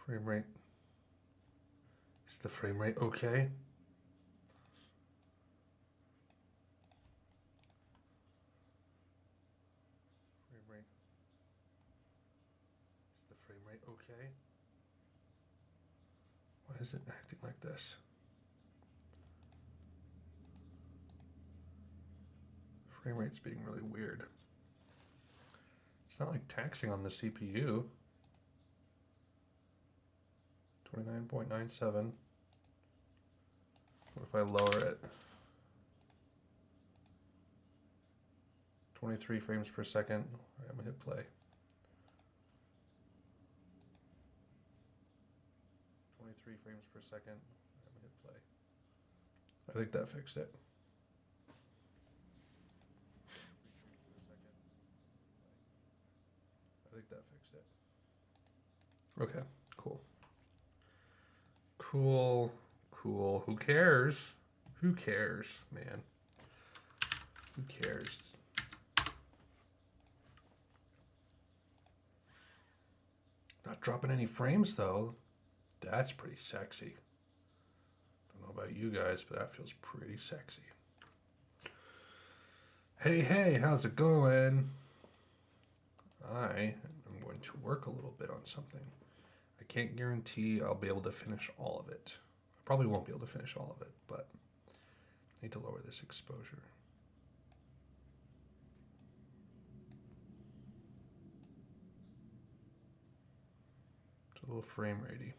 Frame rate. Is the frame rate okay? Frame rate. Is the frame rate okay? Why is it acting like this? Frame rate's being really weird. It's not like taxing on the CPU. 29.97. What if I lower it? 23 frames per second. All right, I'm gonna hit play. 23 frames per second. I'm gonna hit play. I think that fixed it. I think that fixed it. Okay, cool. Cool, cool. Who cares? Who cares, man? Who cares? Not dropping any frames though. That's pretty sexy. Don't know about you guys, but that feels pretty sexy. Hey, how's it going? I am going to work a little bit on something. I can't guarantee I'll be able to finish all of it. I probably won't be able to finish all of it, but I need to lower this exposure. It's a little frame ratey.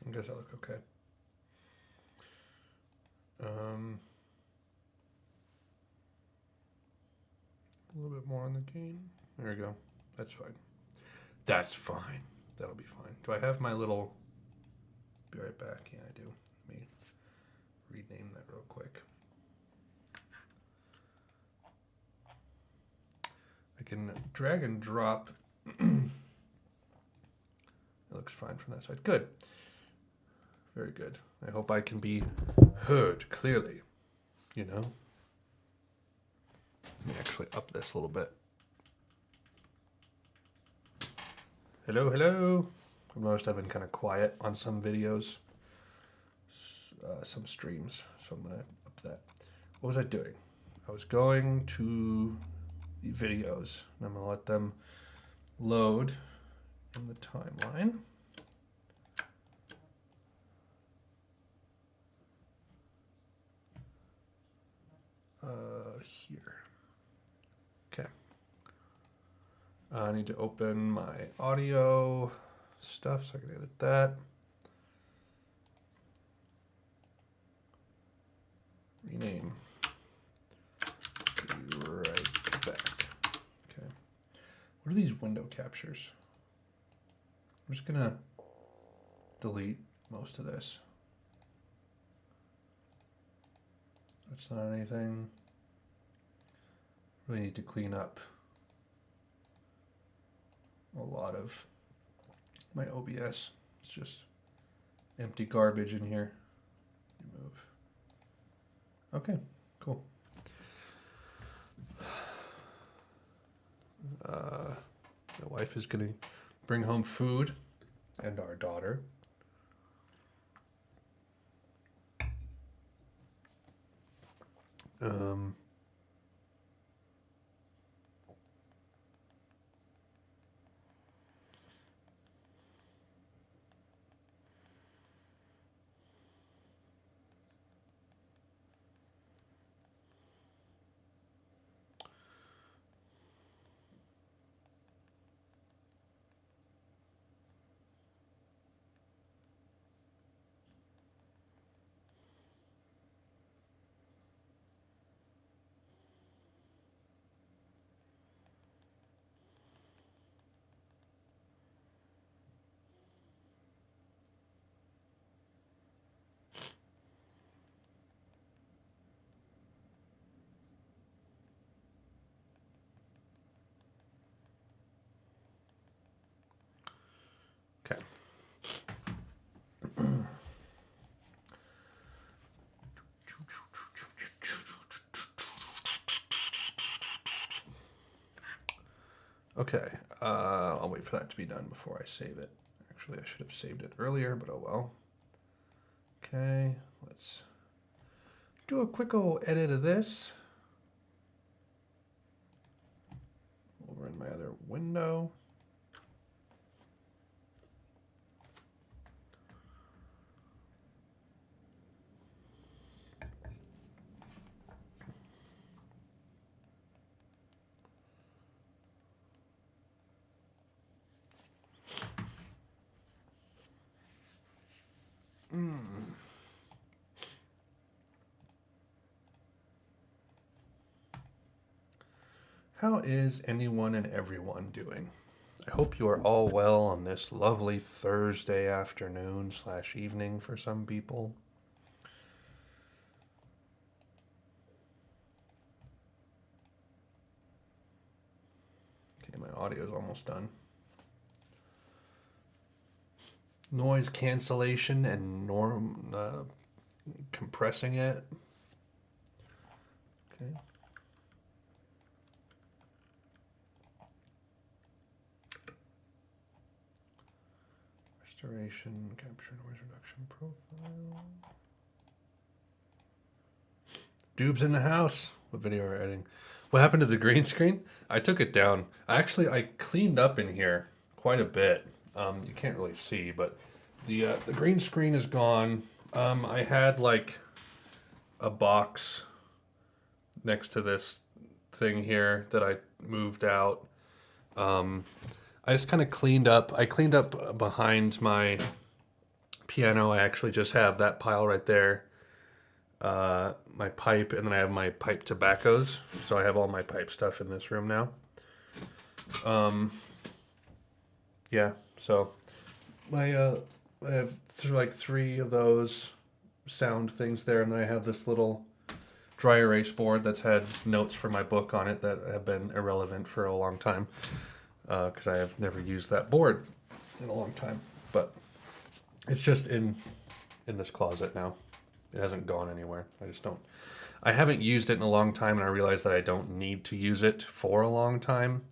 I guess I look okay. A little bit more on the gain. There we go. That's fine. That's fine. That'll be fine. Do I have my little... Be right back. Yeah, I do. Let me rename that real quick. I can drag and drop. It looks fine from that side. Good. Very good. I hope I can be heard clearly, you know? Let me actually up this a little bit. Hello, hello. I've noticed I've been kind of quiet on some videos, some streams, so I'm gonna up that. What was I doing? I was going to the videos, and I'm gonna let them load in the timeline. Here. Okay. I need to open my audio stuff so I can edit that. Rename. Be right back. Okay. What are these window captures? I'm just gonna delete most of this. That's not anything. Really need to clean up a lot of my OBS. It's just empty garbage in here. Remove. Okay, cool. My wife is gonna bring home food and our daughter. Okay, I'll wait for that to be done before I save it. Actually, I should have saved it earlier, but oh well. Okay, let's do a quick old edit of this. Over in my other window. How is anyone and everyone doing? I hope you are all well on this lovely Thursday afternoon / evening for some people. Okay, my audio is almost done. Noise cancellation and compressing it. Okay. Restoration, capture noise reduction profile. Dube's in the house. What video are editing? What happened to the green screen? I took it down. I cleaned up in here quite a bit. You can't really see, but the green screen is gone. I had like a box next to this thing here that I moved out. I just kind of cleaned up. I cleaned up behind my piano. I actually just have that pile right there. My pipe, and then I have my pipe tobaccos. So I have all my pipe stuff in this room now. Yeah, so I have like 3 of those sound things there, and then I have this little dry erase board that's had notes for my book on it that have been irrelevant for a long time. Because I have never used that board in a long time, but it's just in this closet now. It hasn't gone anywhere. I haven't used it in a long time, and I realized that I don't need to use it for a long time.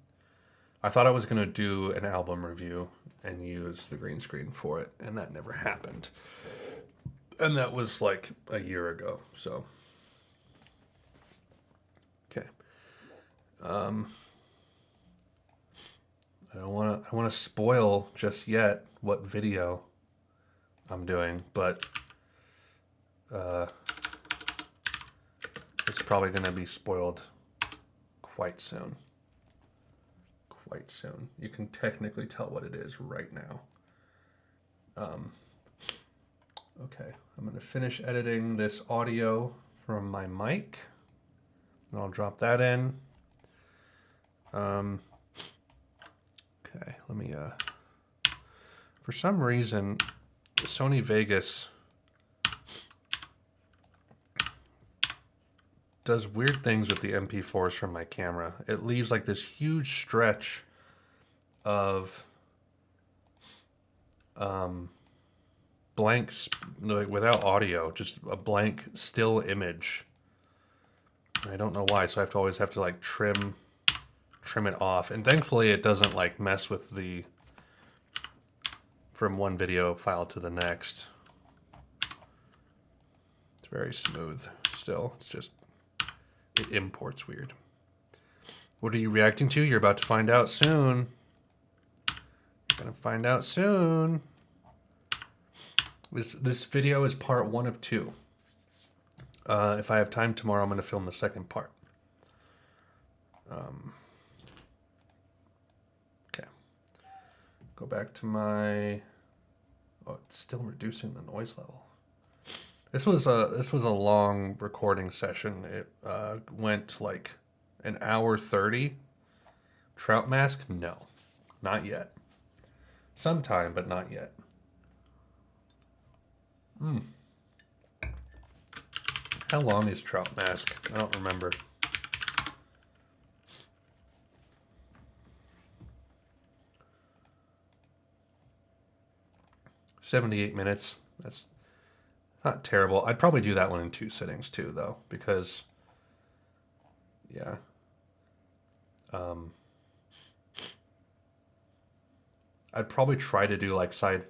I thought I was going to do an album review and use the green screen for it, and that never happened. And that was like a year ago, so. Okay. I don't want to spoil just yet what video I'm doing, but it's probably going to be spoiled quite soon. Quite soon. You can technically tell what it is right now. Okay, I'm going to finish editing this audio from my mic. And I'll drop that in. Okay, let me, for some reason, Sony Vegas does weird things with the MP4s from my camera. It leaves like this huge stretch of blanks, like without audio, just a blank still image. I don't know why, so I always have to like trim it off, and thankfully it doesn't like mess with the from one video file to the next. It's very smooth still. It's just it imports weird. What are you reacting to? You're about to find out soon. You're gonna find out soon. This video is part 1 of 2. If I have time tomorrow, I'm gonna film the second part. Go back to my. Oh, it's still reducing the noise level. This was a long recording session. It went like an hour 30. Trout mask? No, not yet. Sometime, but not yet. How long is trout mask? I don't remember. $78 minutes. That's not terrible. I'd probably do that one in 2 sittings too, though, because, yeah. I'd probably try to do like side.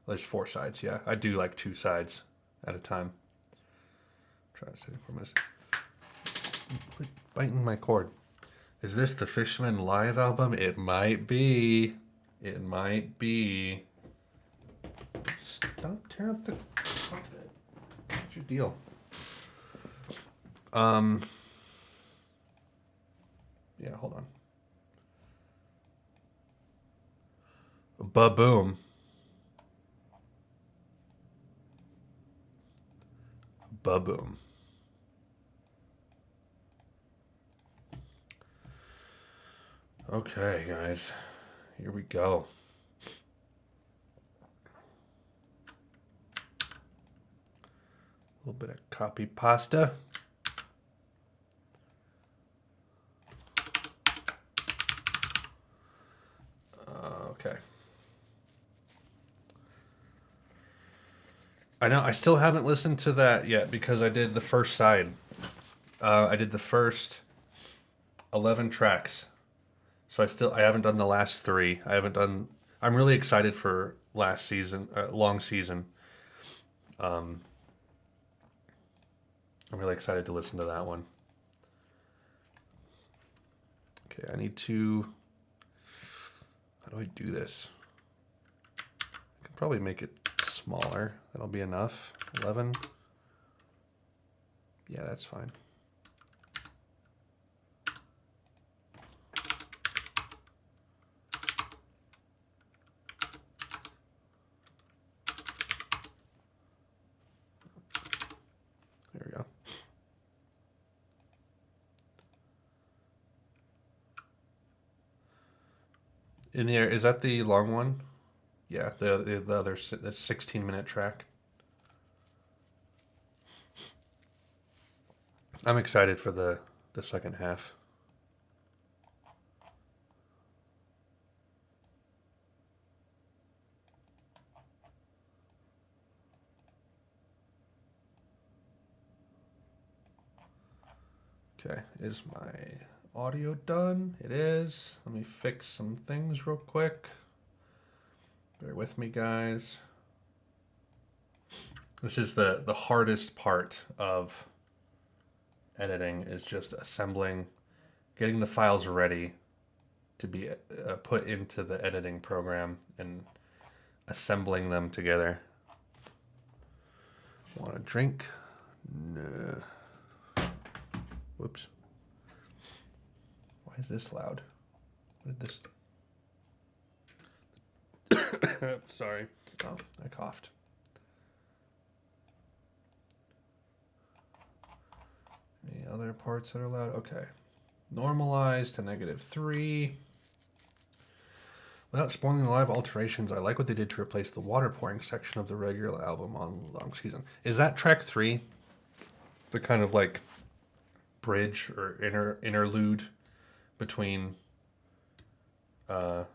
There's 4 sides, yeah. I'd do like 2 sides at a time. Try to sit for a minute. Quit biting my cord. Is this the Fishman live album? It might be. It might be. Stop tearing up the carpet. What's your deal? Yeah, hold on. Ba-boom. Ba-boom. Okay, guys. Here we go. A little bit of copy pasta. Okay. I know I still haven't listened to that yet because I did the first side. I did the first 11 tracks. So I haven't done the last 3. I'm really excited for last season, long season. I'm really excited to listen to that one. Okay, I need to. How do I do this? I can probably make it smaller. That'll be enough. 11. Yeah, that's fine. There we go. In there, is that the long one? Yeah, the other the 16-minute track. I'm excited for the second half. Okay, is my audio done? It is. Let me fix some things real quick. Bear with me, guys. This is the hardest part of editing, is just assembling, getting the files ready to be put into the editing program and assembling them together. Want a drink? No. Whoops. Why is this loud? What did this... Sorry. Oh, I coughed. Any other parts that are loud? Okay. Normalize to -3. Without spoiling the live alterations, I like what they did to replace the water pouring section of the regular album on Long Season. Is that track 3? The kind of like bridge or interlude between 2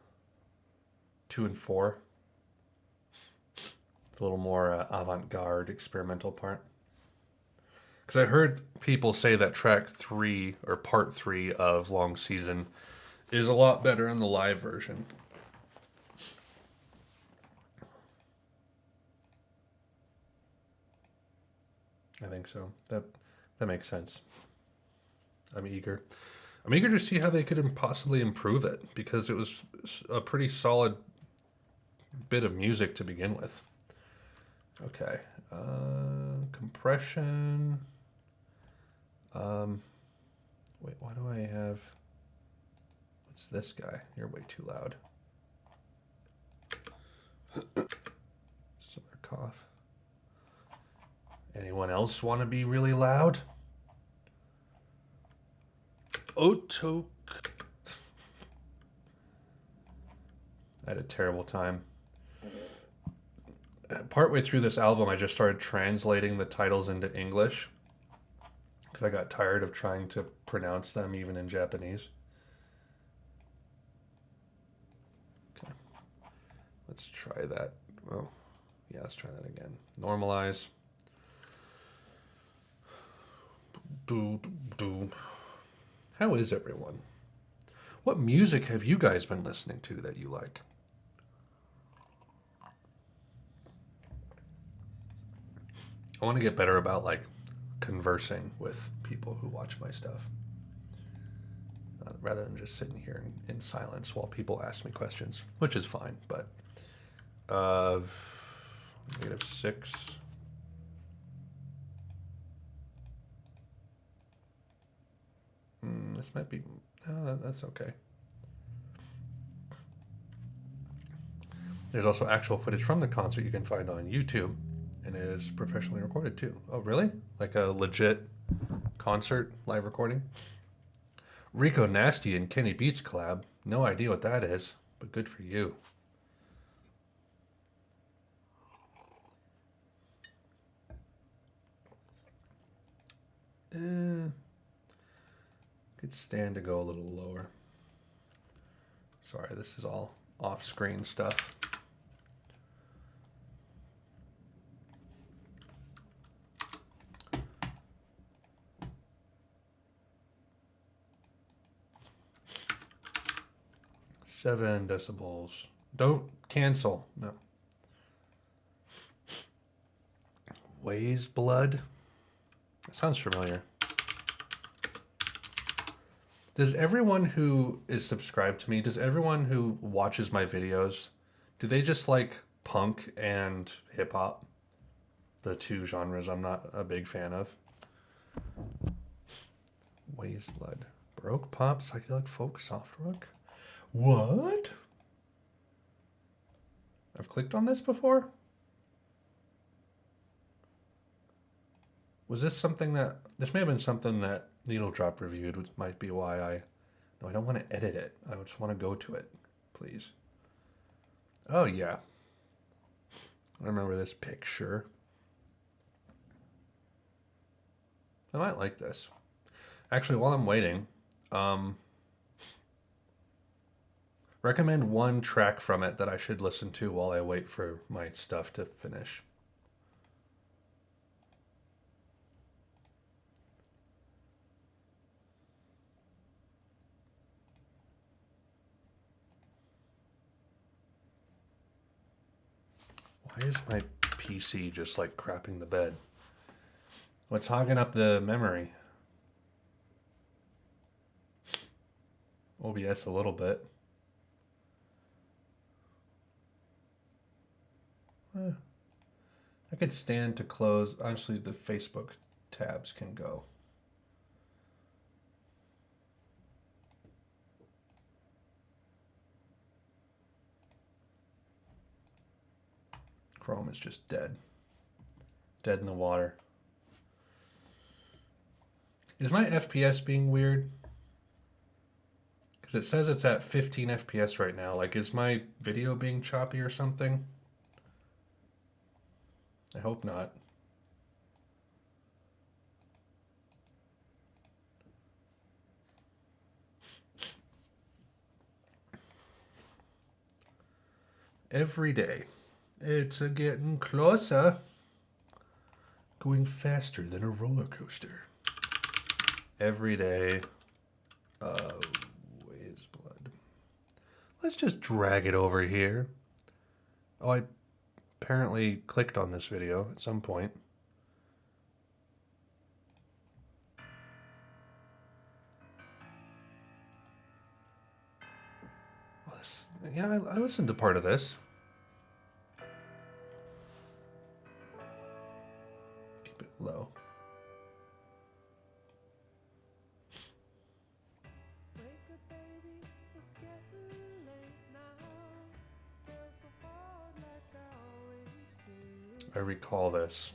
and 4? The little more avant-garde experimental part. Because I heard people say that track 3 or part 3 of Long Season is a lot better in the live version. I think so. That makes sense. I'm eager to see how they could possibly improve it, because it was a pretty solid bit of music to begin with. Okay. Compression. Wait, why do I have... What's this guy? You're way too loud. Some cough. Anyone else want to be really loud? Otok. I had a terrible time. Partway through this album, I just started translating the titles into English because I got tired of trying to pronounce them even in Japanese. Okay. Let's try that. Oh, yeah, let's try that again. Normalize. How is everyone? What music have you guys been listening to that you like? I want to get better about like conversing with people who watch my stuff, rather than just sitting here in silence while people ask me questions, which is fine. But -6. This might be. That's okay. There's also actual footage from the concert you can find on YouTube, and it is professionally recorded too. Oh, really? Like a legit concert live recording? Rico Nasty and Kenny Beats collab. No idea what that is, but good for you. Could stand to go a little lower. Sorry, this is all off-screen stuff. Seven decibels. Don't cancel. No. Weighs blood. That sounds familiar. Does everyone who is subscribed to me, does everyone who watches my videos, do they just like punk and hip hop? The two genres I'm not a big fan of. Weighs blood. Baroque pop, psychedelic folk, soft rock. What? I've clicked on this before? Was this something that... This may have been something that Needle Drop reviewed, which might be why I... No, I don't want to edit it. I just want to go to it, please. Oh, yeah. I remember this picture. I might like this. Actually, while I'm waiting, recommend one track from it that I should listen to while I wait for my stuff to finish. Why is my PC just like crapping the bed? What's hogging up the memory? OBS a little bit. I could stand to close. Honestly, the Facebook tabs can go. Chrome is just dead. Dead in the water. Is my FPS being weird? Because it says it's at 15 FPS right now. Like, is my video being choppy or something? I hope not. Every day. It's getting closer. Going faster than a roller coaster. Every day. Weighs blood. Let's just drag it over here. Oh, I apparently clicked on this video at some point. Well, yeah, I listened to part of this. Keep it low. I recall this.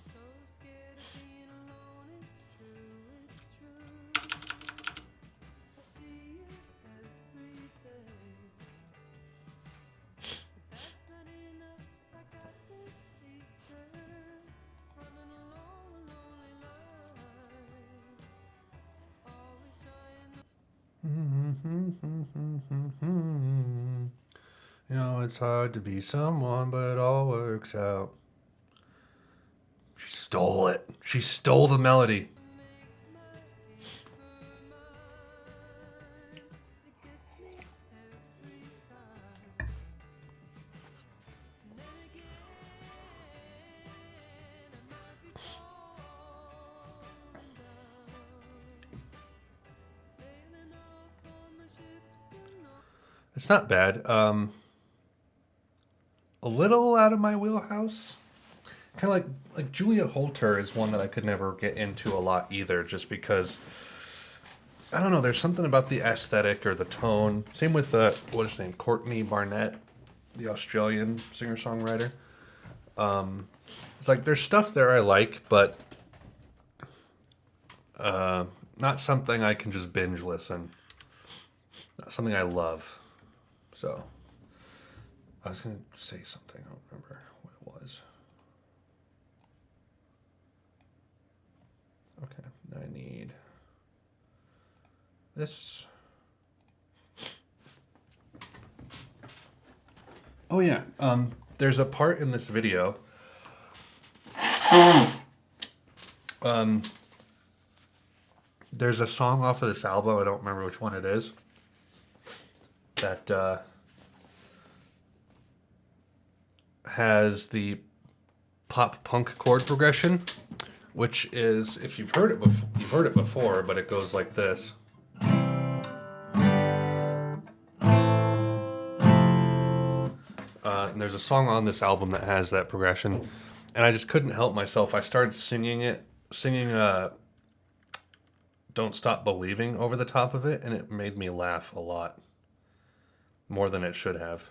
You know, it's hard to be someone, but it all works out. She stole it. She stole the melody. It's not bad. A little out of my wheelhouse. Kind of like Julia Holter is one that I could never get into a lot either, just because I don't know. There's something about the aesthetic or the tone. Same with what is his name, Courtney Barnett, the Australian singer songwriter. It's like there's stuff there I like, but not something I can just binge listen. Not something I love. So I was gonna say something. I don't remember what it was. Okay, then I need this. Oh yeah, there's a part in this video. There's a song off of this album. I don't remember which one it is. That has the pop punk chord progression, which is, if you've heard it before, but it goes like this. And there's a song on this album that has that progression, and I just couldn't help myself. I started singing "Don't Stop Believing" over the top of it, and it made me laugh a lot, more than it should have.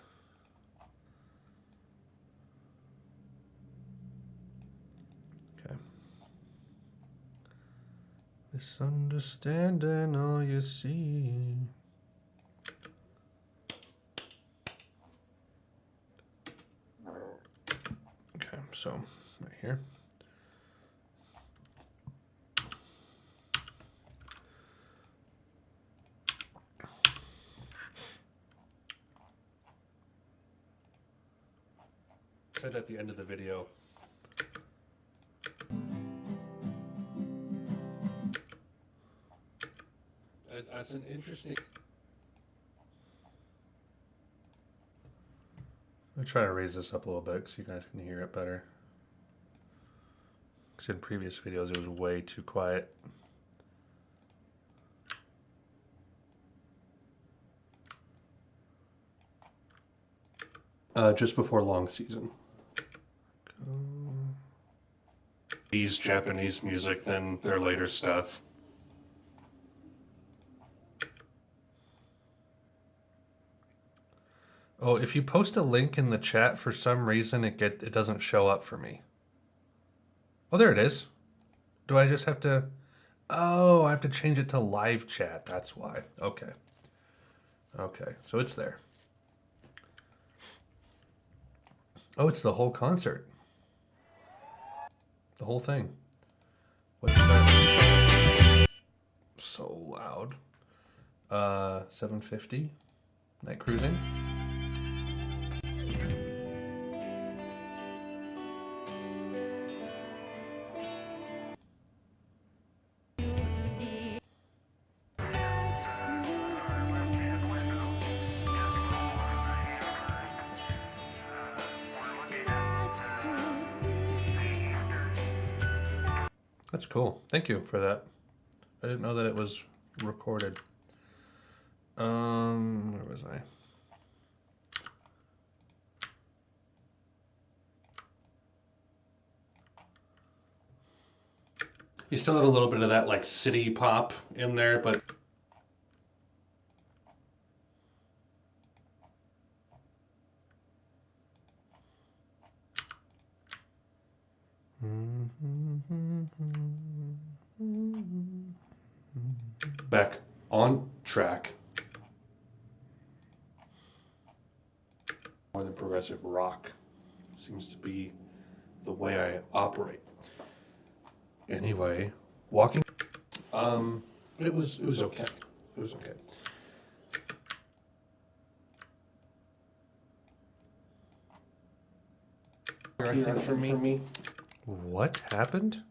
Okay. Misunderstanding all you see. Okay, so right here. Said at the end of the video. That's an interesting. I'll try to raise this up a little bit so you guys can hear it better. Because in previous videos it was way too quiet. Just before long season. These Japanese music than their later stuff. Oh, if you post a link in the chat, for some reason it doesn't show up for me. Oh, there it is. Do I just have to... Oh, I have to change it to live chat. That's why. Okay. Okay, so it's there. Oh, it's the whole concert. The whole thing. What's that? So loud. 750. Night cruising. That's cool. Thank you for that. I didn't know that it was recorded. Where was I? You still have a little bit of that like city pop in there, but back on track. More than progressive rock seems to be the way I operate. Anyway, walking. It was okay. It was okay. I think for me. What happened?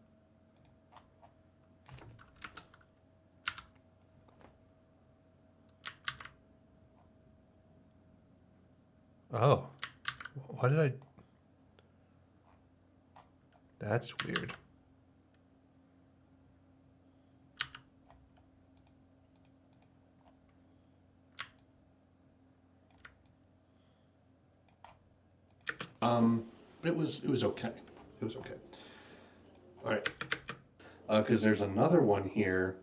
Oh, why did I? That's weird. It was okay. It was okay. All right. Because there's another one here.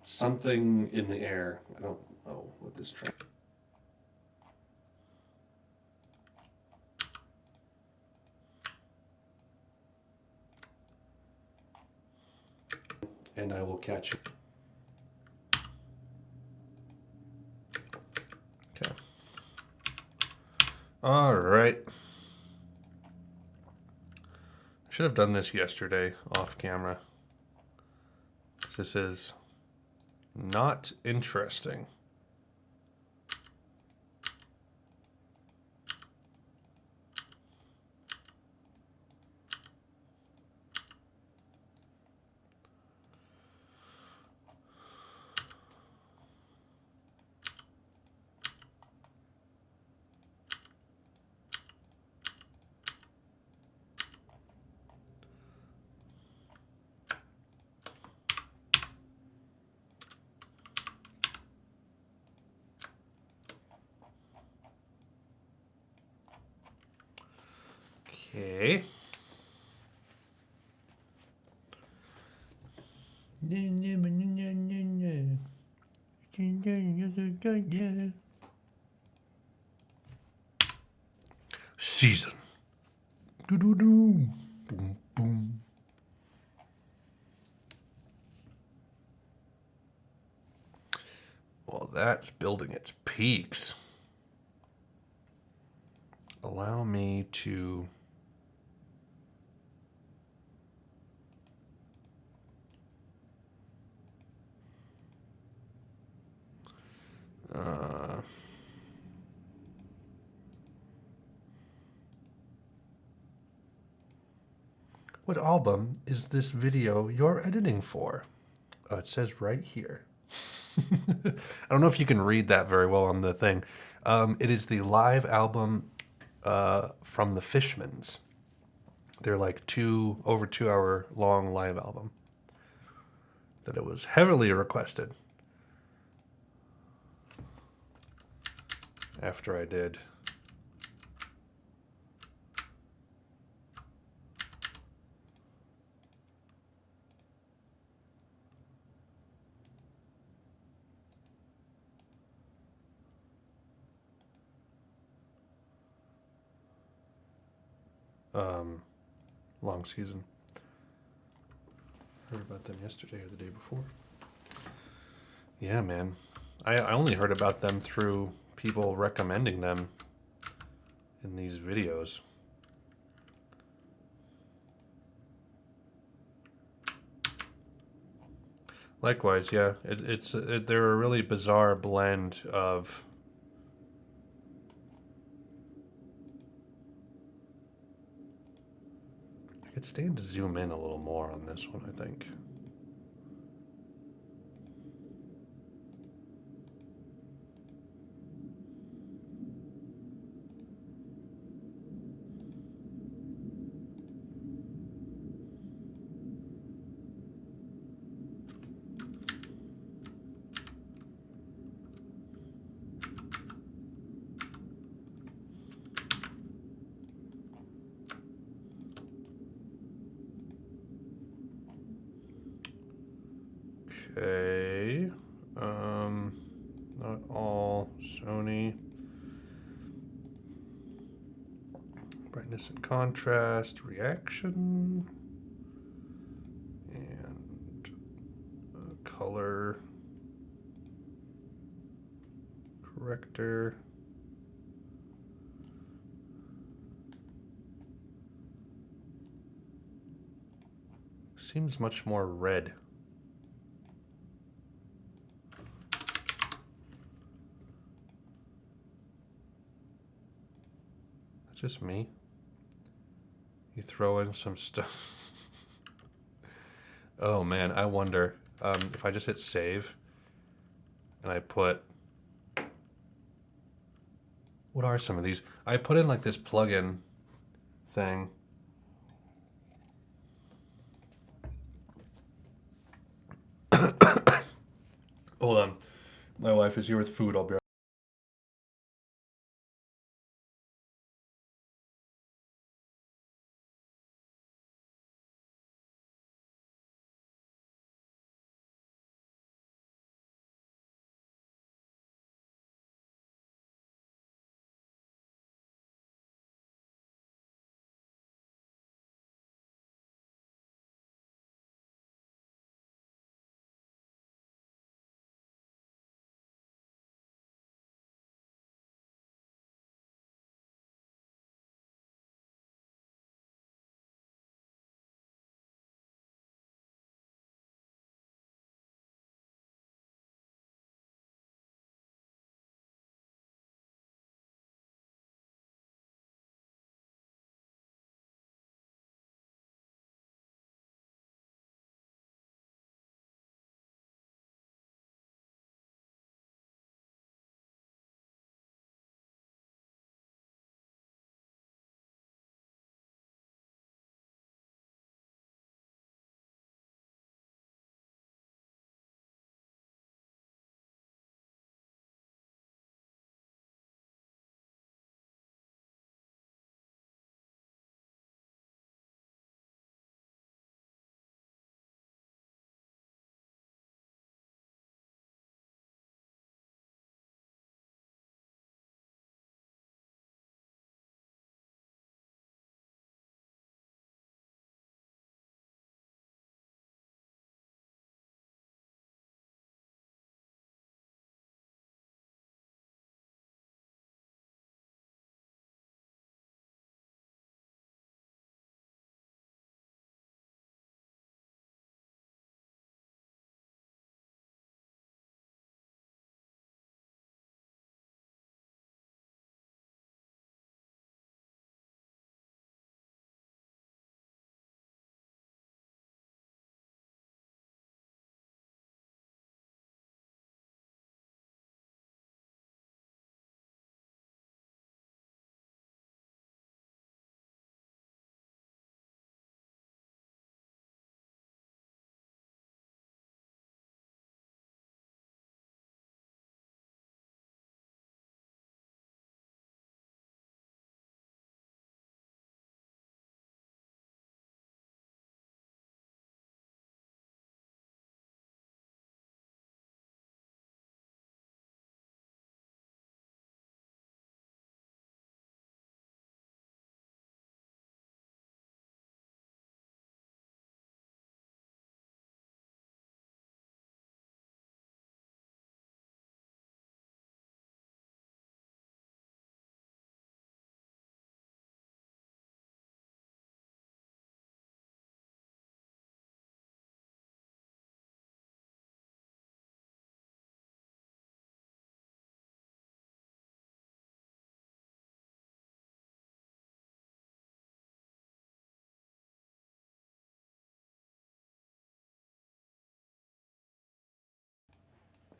Something in the air. I don't know what this train. And I will catch it. Okay. All right. I should have done this yesterday off camera. This is not interesting. Okay. Season. Doo-doo-doo. Boom, boom. Well, that's building its peaks. Allow me to what album is this video you're editing for? It says right here. I don't know if you can read that very well on the thing. It is the live album from the Fishmans. They're like over 2 hour long live album that it was heavily requested after I did. Long season. Heard about them yesterday or the day before. Yeah, man. I only heard about them through people recommending them in these videos. Likewise, yeah. They're a really bizarre blend of I could stand to zoom in a little more on this one, I think. Okay. Not all Sony. Brightness and contrast, reaction, and color corrector. Seems much more red. That's just me. You throw in some stuff. Oh man, I wonder if I just hit save and I put. What are some of these? I put in like this plugin thing. Hold on. My wife is here with food. I'll be right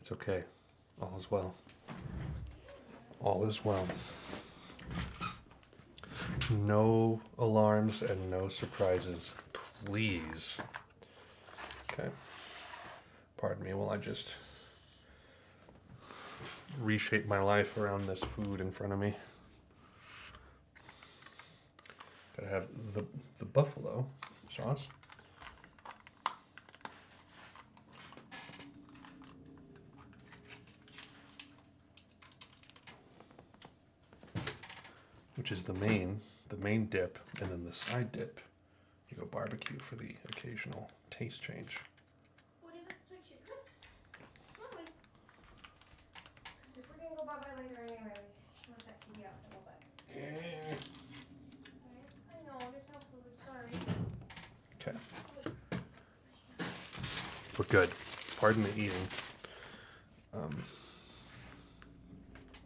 It's okay. All is well. All is well. No alarms and no surprises, please. Okay. Pardon me while I just reshape my life around this food in front of me. Gotta have the buffalo sauce. Which is the main dip, and then the side dip, you go barbecue for the occasional taste change. What did that switch it? Come on, because if we're gonna go bye-bye later anyway, we should let that TV out a little bit. I know, there's no food, sorry. Okay. We're good. Pardon the eating. Is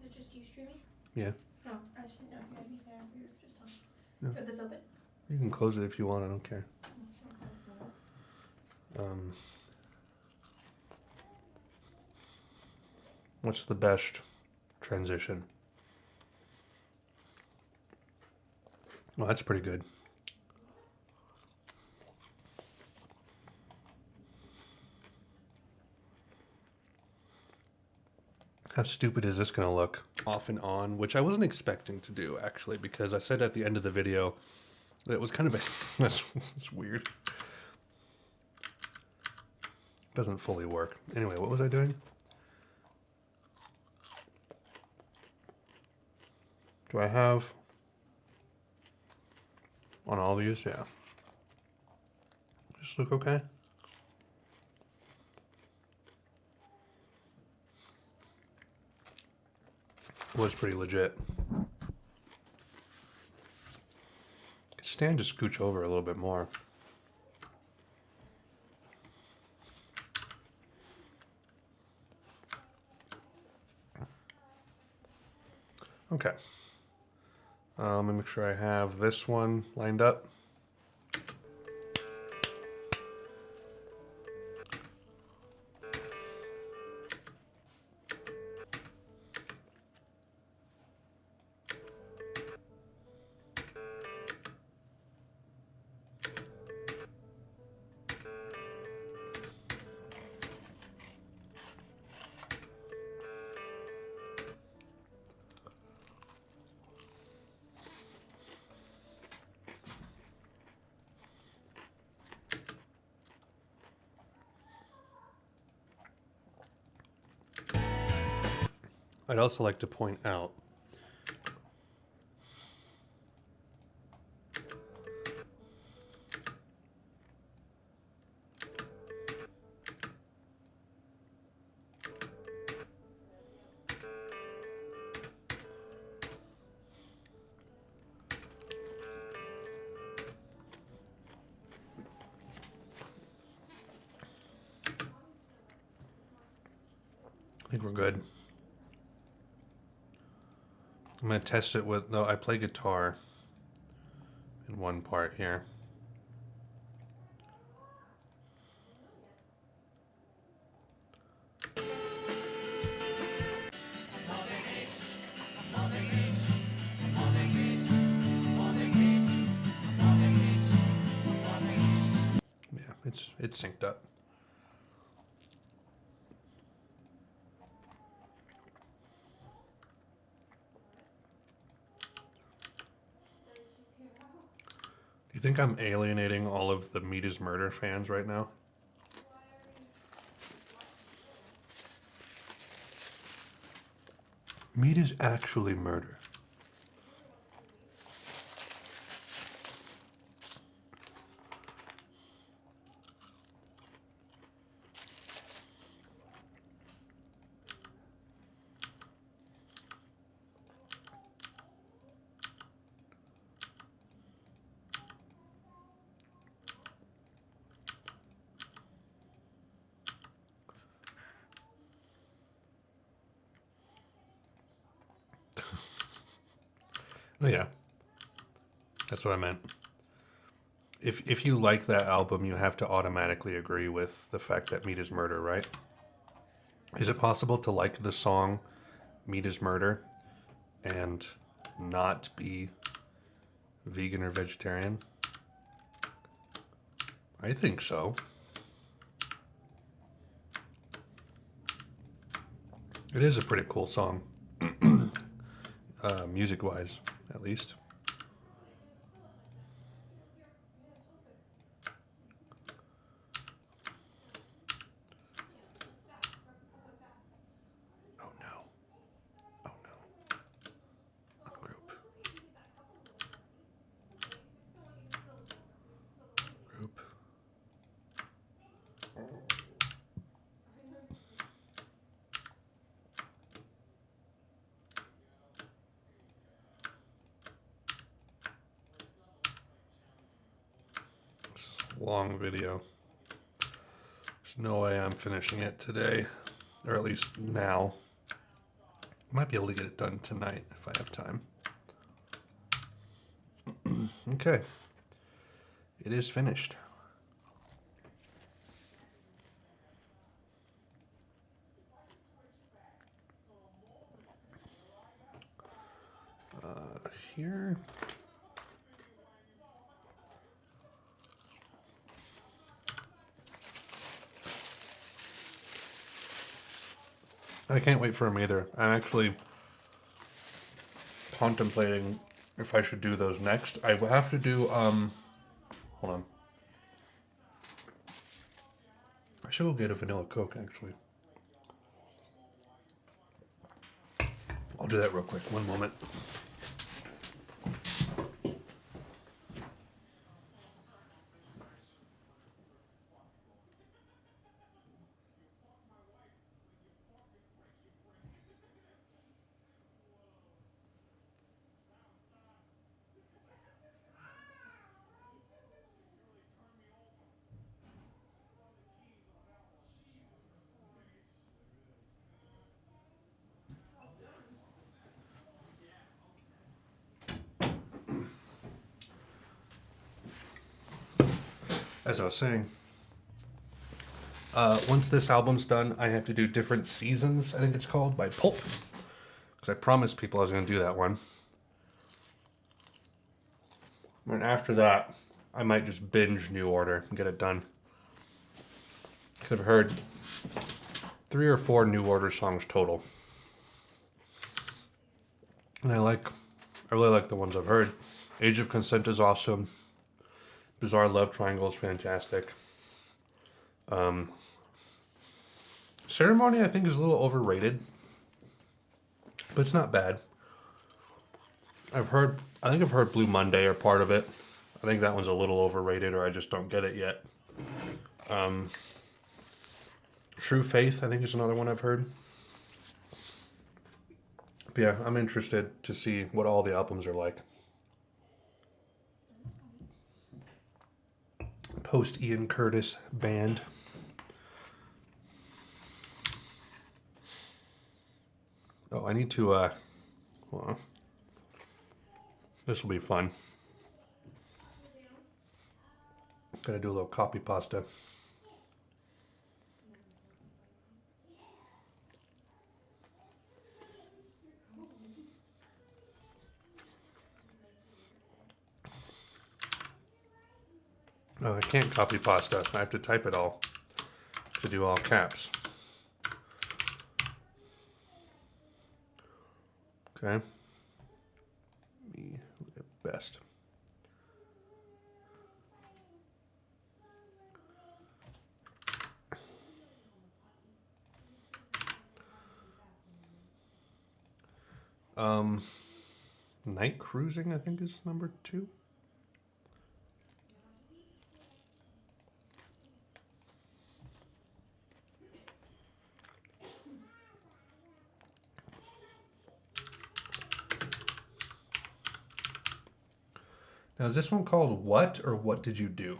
it just you streaming? Yeah. No, I just didn't know if you had anything or if you were just on. No. Put this open? You can close it if you want, I don't care. What's the best transition? Well, that's pretty good. How stupid is this going to look? Off and on, which I wasn't expecting to do, actually, because I said at the end of the video that it was kind of a... that's weird. Doesn't fully work. Anyway, what was I doing? Do I have... on all these? Yeah. Just look okay? Was pretty legit. Stand to scooch over a little bit more. Okay. Let me make sure I have this one lined up. I'd also like to point out I think we're good. I'm going to test it with, though I play guitar in one part here. Yeah, it's synced up. Do you think I'm alienating all of the Meat is Murder fans right now? Meat is actually murder. Oh, yeah. That's what I meant. If you like that album, you have to automatically agree with the fact that Meat is Murder, right? Is it possible to like the song Meat is Murder and not be vegan or vegetarian? I think so. It is a pretty cool song, music-wise, at least. Oh no. Oh no. Ungroup. Group. It's a long video. There's no way I'm finishing it today, or at least now. I might be able to get it done tonight if I have time. Okay. It is finished. Here. I can't wait for them either. I'm actually contemplating if I should do those next. I will have to do, hold on. I should go get a vanilla Coke, actually. I'll do that real quick. One moment. As I was saying, once this album's done, I have to do Different Seasons, I think it's called, by Pulp. Because I promised people I was going to do that one. And after that, I might just binge New Order and get it done. Because I've heard 3 or 4 New Order songs total. And I really like the ones I've heard. Age of Consent is awesome. Bizarre Love Triangle is fantastic. Ceremony, I think, is a little overrated. But it's not bad. I think I've heard Blue Monday or part of it. I think that one's a little overrated, or I just don't get it yet. True Faith, I think, is another one I've heard. But yeah, I'm interested to see what all the albums are like. Post Ian Curtis band. Oh, I need to, well, this will be fun. Gotta do a little copy pasta. Oh, I can't copy pasta. I have to type it all to do all caps. Okay. Me look at best. Night Cruising, I think, is number 2. Now, is this one called What or What Did You Do?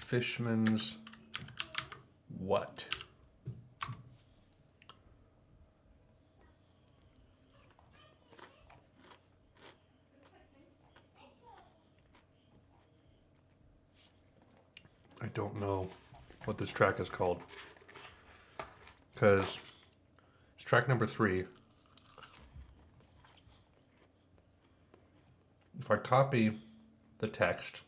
Fishman's What? I don't know what this track is called. Because it's track number 3. If I copy the text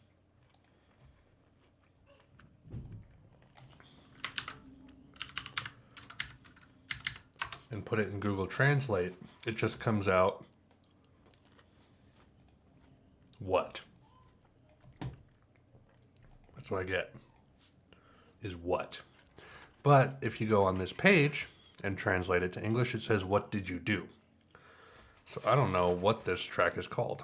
and put it in Google Translate, it just comes out what? That's what I get, is what. But if you go on this page and translate it to English, it says, what did you do? So I don't know what this track is called.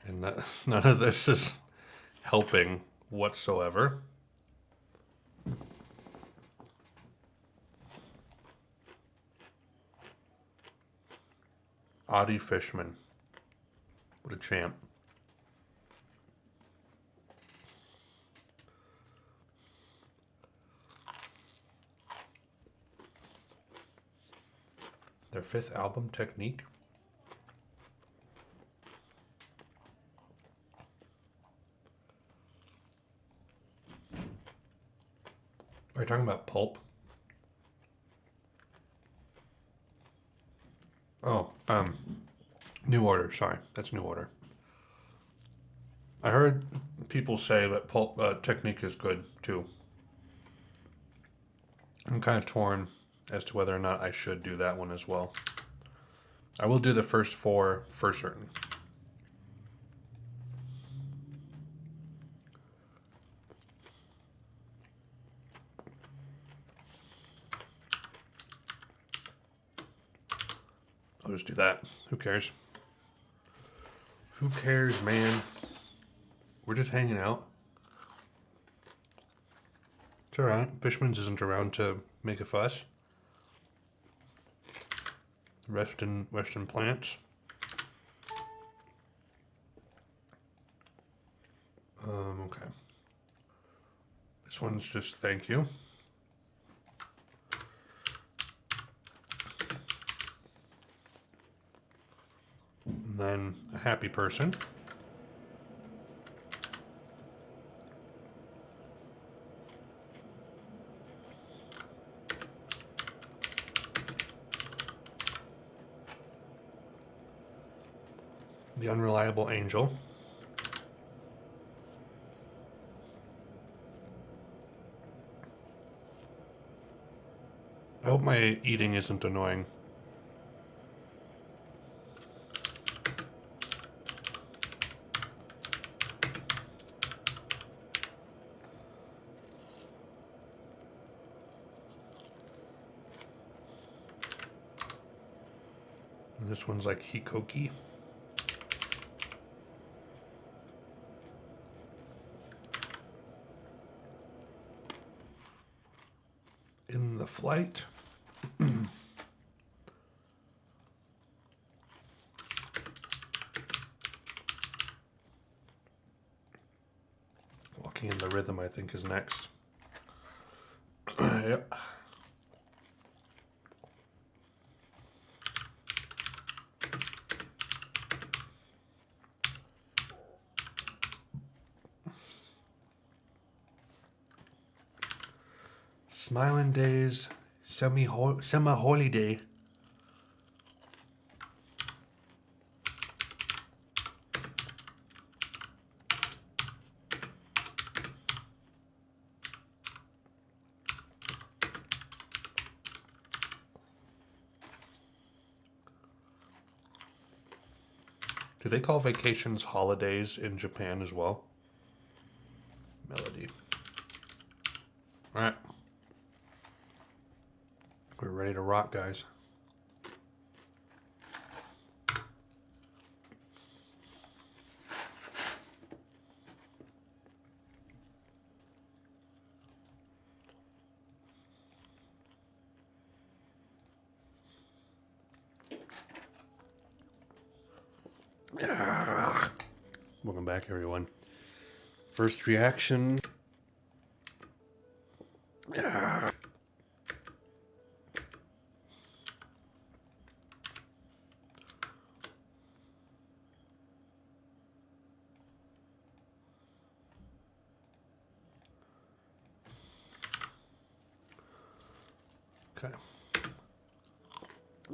And none of this is helping whatsoever. Audie Fishman. What a champ. Their 5th album, Technique. Are you talking about Pulp? Oh, New Order. Sorry, that's New Order. I heard people say that Pulp Technique is good too. I'm kind of torn as to whether or not I should do that one as well. I will do the first 4 for certain. I'll just do that. Who cares? Who cares, man? We're just hanging out. It's alright. Fishman's isn't around to make a fuss. Rest in plants. Okay. This one's just thank you. And then a happy person. The unreliable angel. I hope my eating isn't annoying. And this one's like Hikoki. In the flight. Walking in the Rhythm, I think, is next. Yep. Smiling Days, Summer Holiday. Do they call vacations holidays in Japan as well? Melody. All right. We're ready to rock, guys. Welcome back, everyone. First reaction. Okay.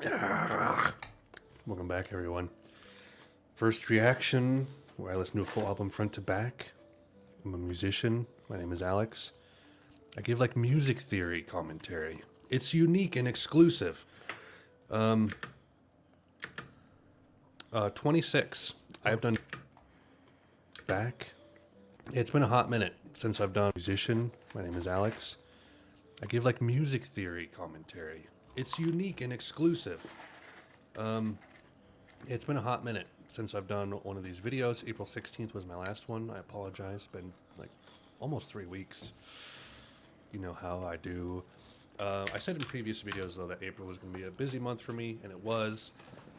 Ah. Welcome back, everyone. First reaction, where I listen to a full album front to back. I'm a musician. My name is Alex. I give like music theory commentary. It's unique and exclusive. 26. I have done back. It's been a hot minute since I've done musician. My name is Alex. I give like music theory commentary. It's unique and exclusive. It's been a hot minute since I've done one of these videos. April 16th was my last one. I apologize. Been like almost 3 weeks. You know how I do. I said in previous videos, though, that April was going to be a busy month for me, and it was.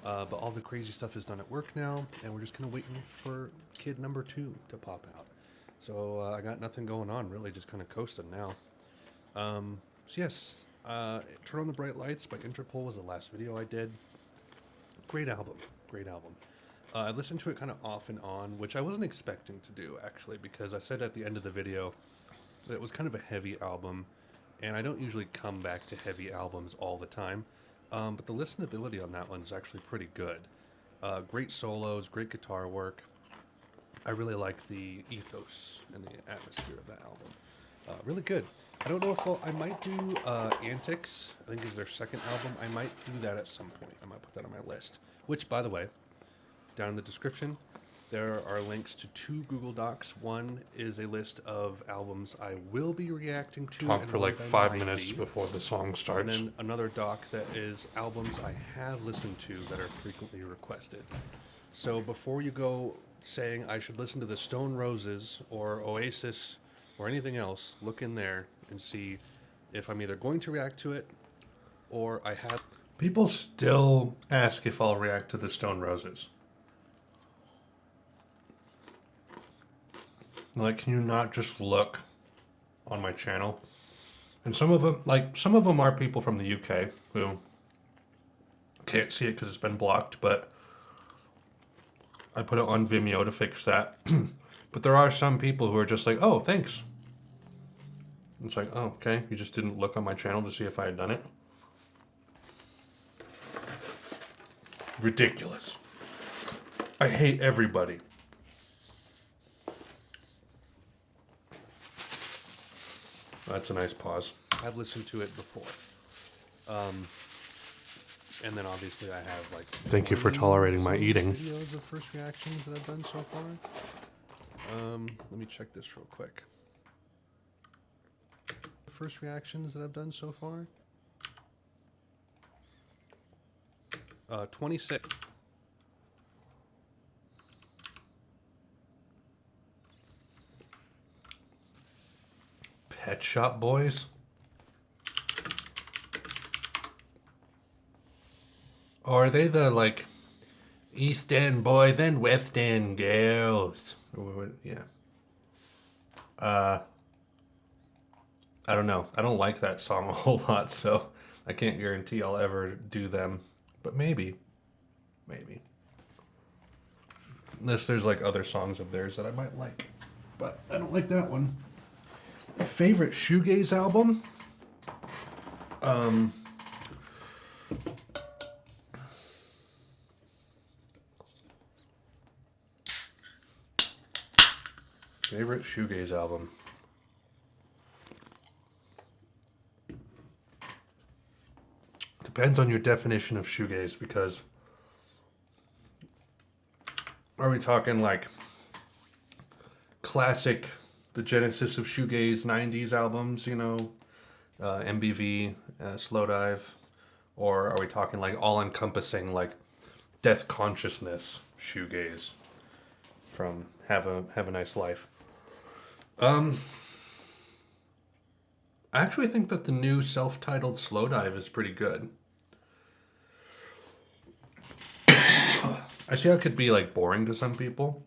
But all the crazy stuff is done at work now, and we're just kind of waiting for kid number 2 to pop out. So I got nothing going on, really, just kind of coasting now. So yes, Turn on the Bright Lights by Interpol was the last video I did. Great album, great album. I listened to it kind of off and on, which I wasn't expecting to do, actually, because I said at the end of the video that it was kind of a heavy album, and I don't usually come back to heavy albums all the time, but the listenability on that one's actually pretty good. Great solos, great guitar work. I really like the ethos and the atmosphere of that album. Really good. I don't know if I might do Antics, I think is their second album. I might do that at some point. I might put that on my list. Which, by the way, down in the description, there are links to 2 Google Docs. One is a list of albums I will be reacting to. Talk for like 5 minutes before the song starts. And then another doc that is albums I have listened to that are frequently requested. So before you go saying I should listen to the Stone Roses or Oasis or anything else, look in there and see if I'm either going to react to it or I have... People still ask if I'll react to the Stone Roses. Like, can you not just look on my channel? And some of them are people from the UK who can't see it because it's been blocked, but I put it on Vimeo to fix that. But there are some people who are just like, oh, thanks. It's like, oh, okay, you just didn't look on my channel to see if I had done it? Ridiculous. I hate everybody. That's a nice pause. I've listened to it before. And then obviously I have like... Thank you for tolerating my eating. Videos of first reactions that I've done so far. Let me check this real quick. First reactions that I've done so far. 26. Pet Shop Boys? Or are they the, like, East End boys and West End girls? Yeah. I don't know. I don't like that song a whole lot, so I can't guarantee I'll ever do them. But maybe. Maybe. Unless there's, like, other songs of theirs that I might like. But I don't like that one. Favorite shoegaze album? Favorite shoegaze album? Depends on your definition of shoegaze, because are we talking like classic, the genesis of shoegaze 90s albums, you know, MBV, Slowdive, or are we talking like all-encompassing like Death Consciousness shoegaze from Have a Nice Life? I actually think that the new self-titled Slowdive is pretty good. I see how it could be like boring to some people,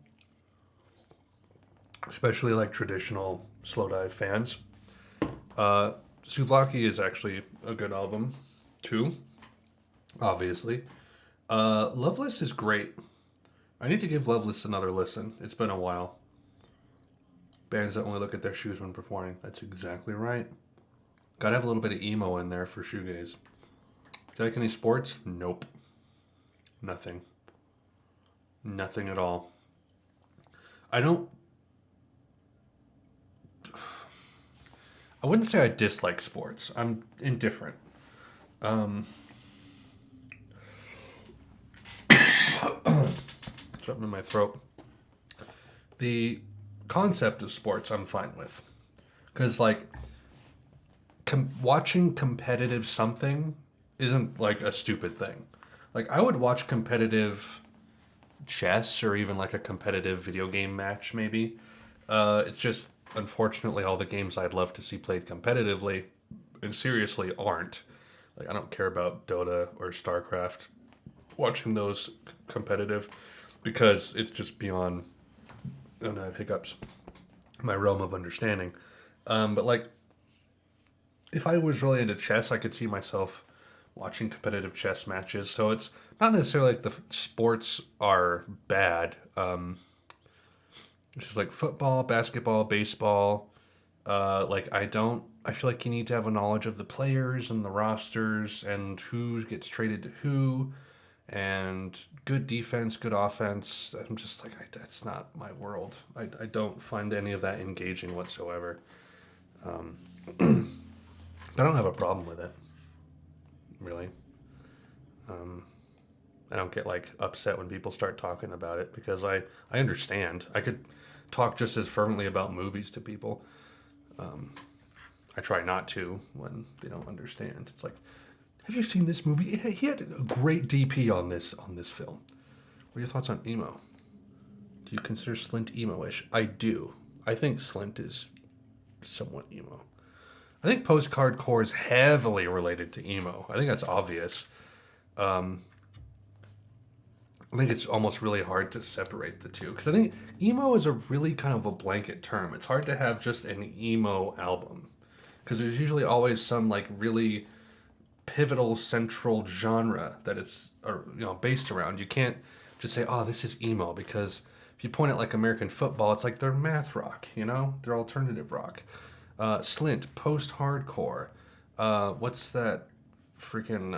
especially like traditional Slowdive fans. Souvlaki is actually a good album too, obviously. Loveless is great. I need to give Loveless another listen. It's been a while. Bands that only look at their shoes when performing. That's exactly right. Gotta have a little bit of emo in there for shoegaze. Do you like any sports? Nope. Nothing. Nothing at all. I wouldn't say I dislike sports. I'm indifferent. Something in my throat. The concept of sports I'm fine with. Because, like, watching competitive something isn't, like, a stupid thing. Like, I would watch competitive chess or even, like, a competitive video game match, maybe. It's just, unfortunately, all the games I'd love to see played competitively, and seriously, aren't. Like, I don't care about Dota or StarCraft. Watching those competitive, because it's just beyond, and I have hiccups, my realm of understanding. But like, if I was really into chess, I could see myself watching competitive chess matches. So it's not necessarily like the sports are bad. It's just like football, basketball, baseball. I feel like you need to have a knowledge of the players and the rosters and who gets traded to who, and good defense, good offense. I'm just like, that's not my world. I don't find any of that engaging whatsoever. I don't have a problem with it, really. I don't get like upset when people start talking about it because I understand. I could talk just as fervently about movies to people. I try not to when they don't understand. It's like, have you seen this movie? He had a great DP on this film. What are your thoughts on emo? Do you consider Slint emo-ish? I do. I think Slint is somewhat emo. I think post-hardcore is heavily related to emo. I think that's obvious. I think it's almost really hard to separate the two because I think emo is a really kind of a blanket term. It's hard to have just an emo album because there's usually always some like really pivotal central genre that it's based around. You can't just say, "Oh, this is emo," because if you point at like American football, it's like they're math rock, they're alternative rock. Slint, post-hardcore. What's that freaking?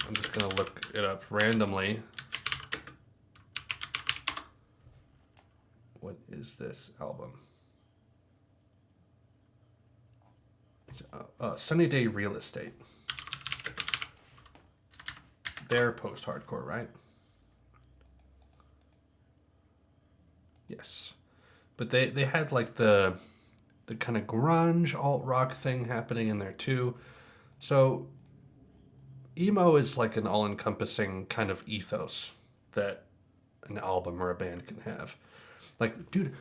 I'm just gonna look it up randomly. What is this album? Sunny Day Real Estate. They're post-hardcore, right? Yes. But they had like the kind of grunge alt-rock thing happening in there too. So emo is like an all-encompassing kind of ethos that an album or a band can have. Like, dude,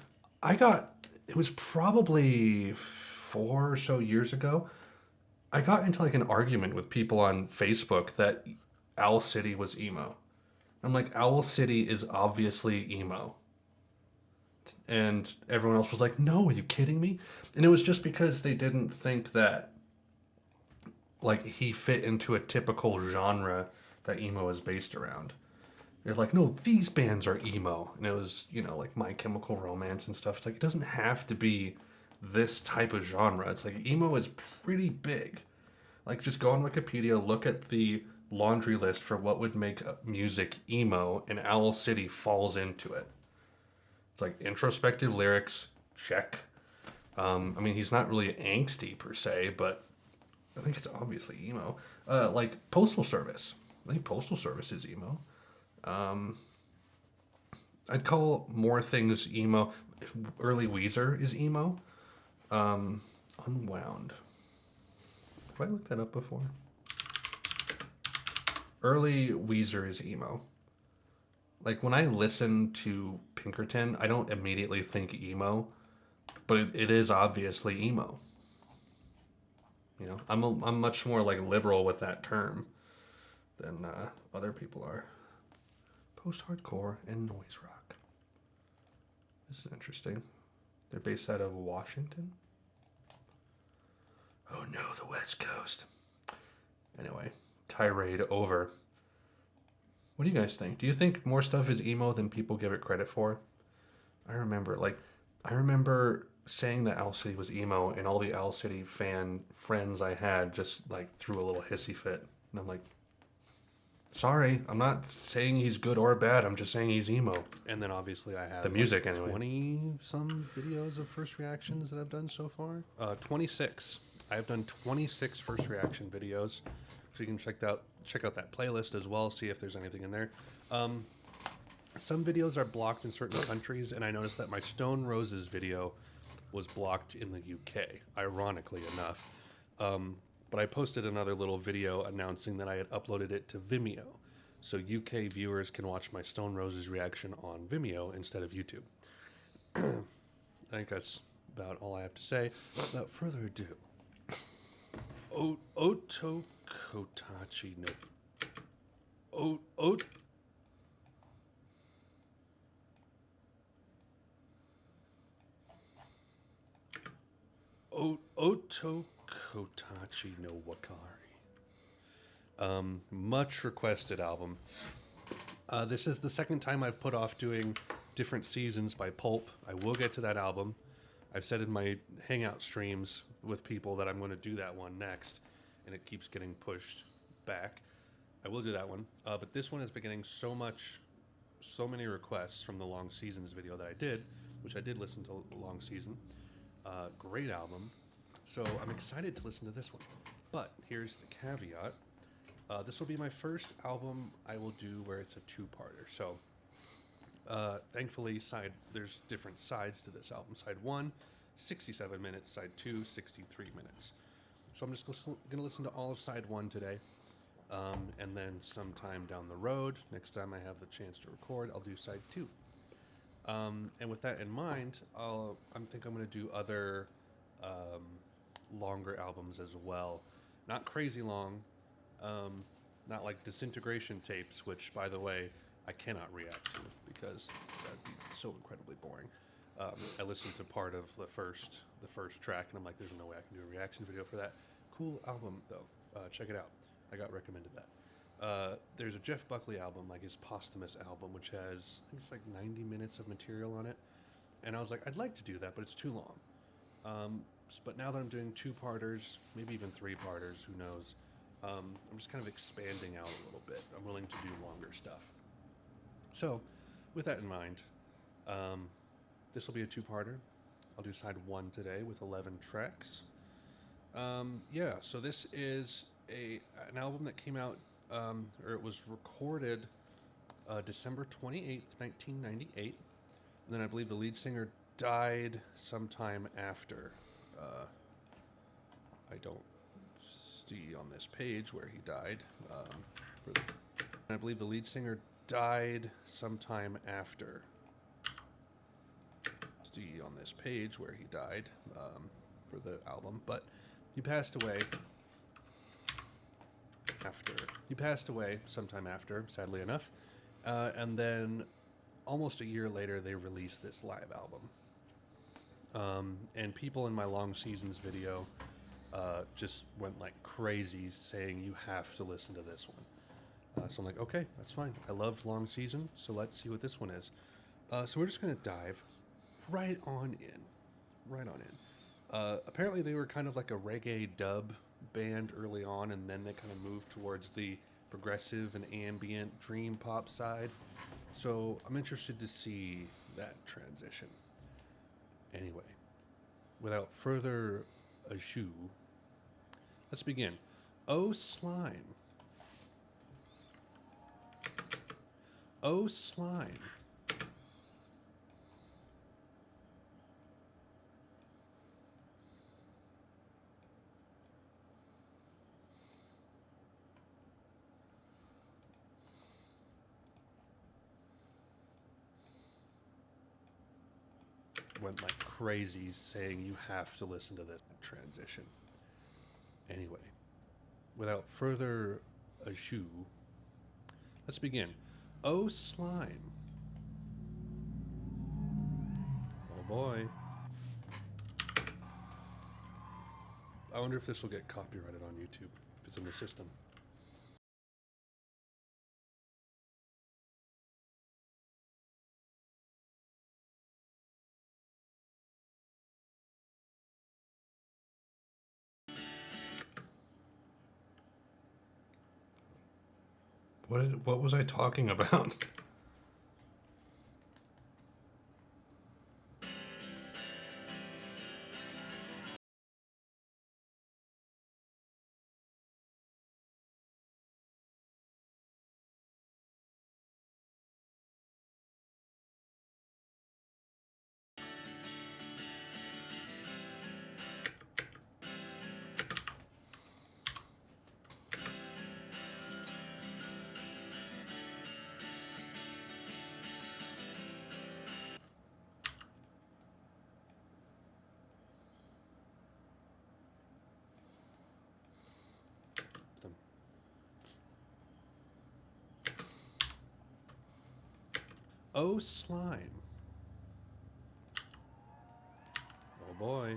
it was probably 4 or so years ago, I got into like an argument with people on Facebook that Owl City was emo. I'm like, Owl City is obviously emo. And everyone else was like, no, are you kidding me? And it was just because they didn't think that like he fit into a typical genre that emo is based around. They're like, no, these bands are emo. And it was, like My Chemical Romance and stuff. It's like, it doesn't have to be this type of genre. It's like, emo is pretty big. Like, just go on Wikipedia, look at the laundry list for what would make music emo, and Owl City falls into it. It's like introspective lyrics, check. He's not really angsty per se, but I think it's obviously emo. Like Postal Service. I think Postal Service is emo. I'd call more things emo. Early Weezer is emo. Unwound. Have I looked that up before? Early Weezer is emo. Like when I listen to Pinkerton, I don't immediately think emo, but it is obviously emo. I'm much more like liberal with that term than other people are. Post-hardcore and noise rock. This is interesting. They're based out of Washington. Oh no, the West Coast. Anyway, tirade over. What do you guys think? Do you think more stuff is emo than people give it credit for? I remember saying that Owl City was emo, and all the Owl City fan friends I had just like threw a little hissy fit. And I'm like, sorry, I'm not saying he's good or bad. I'm just saying he's emo. And then obviously I have The music, anyway. 20 some videos of first reactions that I've done so far. 26. I have done 26 first reaction videos, so you can check out that playlist as well. See if there's anything in there. Some videos are blocked in certain countries, and I noticed that my Stone Roses video was blocked in the UK, ironically enough. But I posted another little video announcing that I had uploaded it to Vimeo, so UK viewers can watch my Stone Roses reaction on Vimeo instead of YouTube. I think that's about all I have to say. Without further ado, Otokotachi no... Otokotachi no Wakari. Much requested album. This is the second time I've put off doing different seasons by Pulp. I will get to that album. I've said in my Hangout streams with people that I'm going to do that one next, and it keeps getting pushed back. I will do that one. But this one has been getting so many requests from the Long Seasons video that I did, which I did listen to Long Season. Great album. So I'm excited to listen to this one. But here's the caveat. This will be my first album I will do where it's a two-parter. So thankfully, there's different sides to this album. Side 1, 67 minutes. Side 2, 63 minutes. So I'm just going to listen to all of Side 1 today. And then sometime down the road, next time I have the chance to record, I'll do Side 2. And with that in mind, I think I'm going to do other longer albums as well. Not crazy long, not like Disintegration tapes, which, by the way, I cannot react to because that'd be so incredibly boring. I listened to part of the first track, and I'm like, there's no way I can do a reaction video for that. Cool album, though. Check it out. I got recommended that. There's a Jeff Buckley album, like his posthumous album, which has, I think it's like 90 minutes of material on it. And I was like, I'd like to do that, but it's too long. But now that I'm doing two-parters, maybe even three-parters, who knows, I'm just kind of expanding out a little bit. I'm willing to do longer stuff. So, with that in mind, this will be a two-parter. I'll do side 1 today with 11 tracks. So this is an album that came out, or it was recorded December 28th, 1998. And then I believe the lead singer died sometime after. I don't see on this page where he died. I believe the lead singer died sometime after. See on this page where he died for the album, but he passed away after. He passed away sometime after, sadly enough. And then almost a year later, they released this live album. And people in my Long Seasons video just went like crazy saying, you have to listen to this one. So I'm like, okay, that's fine. I loved Long Season, so let's see what this one is. So we're just going to dive right on in. Apparently they were kind of like a reggae dub band early on, and then they kind of moved towards the progressive and ambient dream pop side. So I'm interested to see that transition. Anyway, without further ado, let's begin. Oh, Slime. Oh, Slime. Went like crazy saying you have to listen to this transition. Anyway, without further ado, let's begin. Oh, Slime. Oh boy. I wonder if this will get copyrighted on YouTube, if it's in the system. What was I talking about? Oh, slime. Oh boy.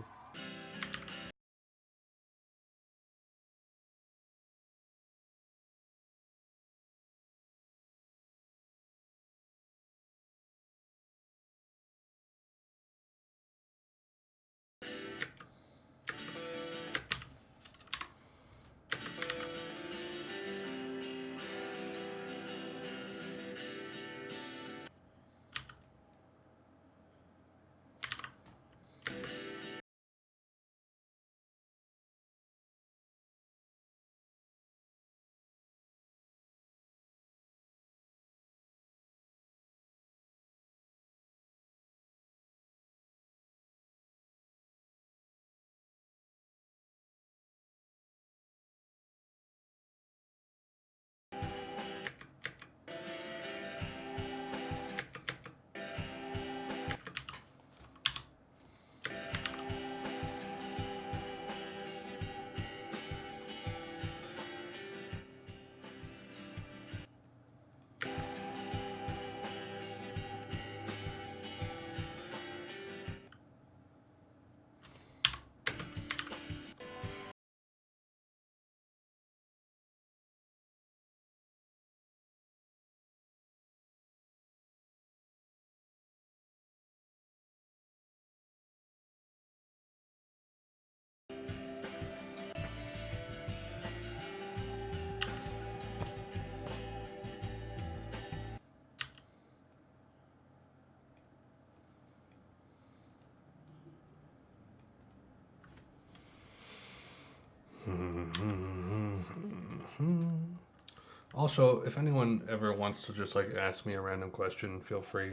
Also, if anyone ever wants to just like ask me a random question, feel free.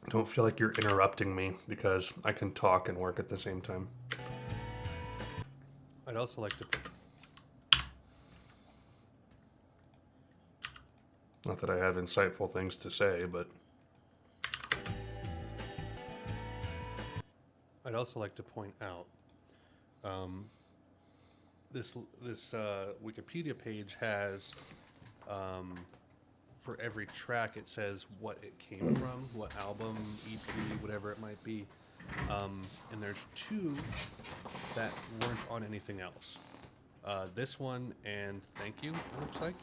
Don't feel like you're interrupting me because I can talk and work at the same time. I'd also like to. Not that I have insightful things to say, but I'd also like to point out this Wikipedia page has for every track it says what it came from, what album, EP, whatever it might be, and there's two that weren't on anything else. This one and Thank You, it looks like.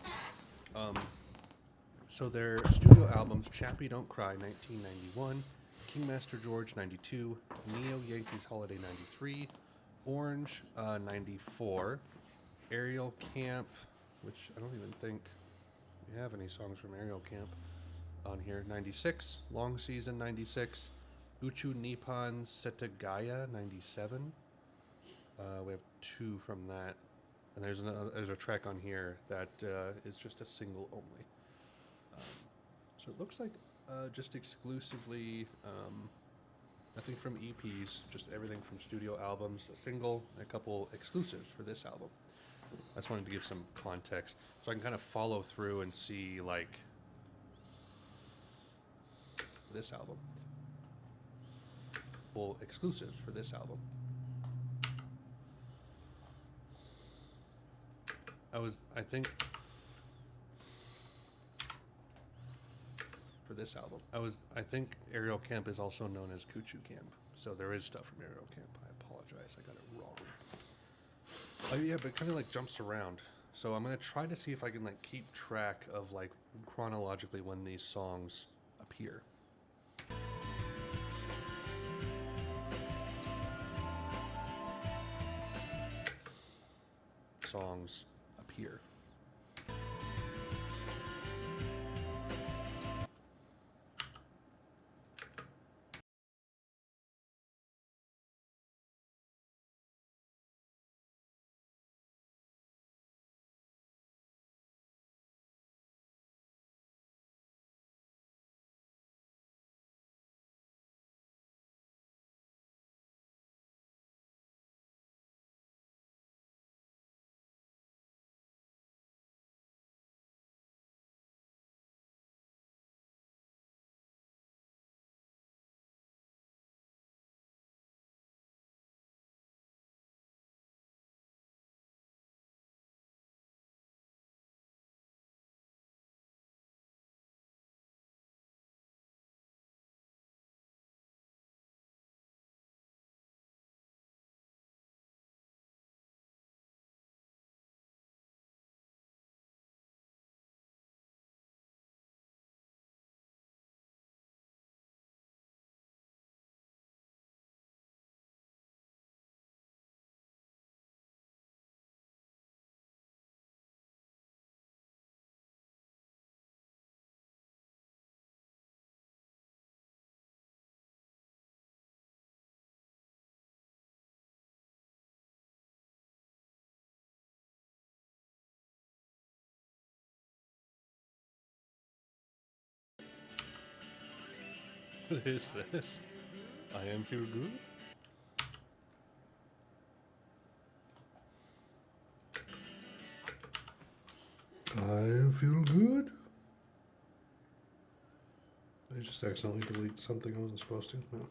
So their studio albums: Chappie Don't Cry, 1991. Kingmaster George, 92, Neo Yankees Holiday, 93, Orange, 94, Aerial Camp, which I don't even think we have any songs from Aerial Camp on here, 96, Long Season, 96, Uchu Nippon Setagaya, 97. We have two from that, and there's a track on here that is just a single only. So it looks like just exclusively nothing from EPs, just everything from studio albums, a single, and a couple exclusives for this album. I just wanted to give some context so I can kind of follow through and see, like, this album. Well, exclusives for this album. I think for this album. I think Aerial Camp is also known as Kuchu Camp. So there is stuff from Aerial Camp. I apologize, I got it wrong. Oh yeah, but it kind of like jumps around. So I'm gonna try to see if I can like keep track of like chronologically when these songs appear. Songs appear. What is this? I am feel good? I feel good. Did I just accidentally delete something I wasn't supposed to? No.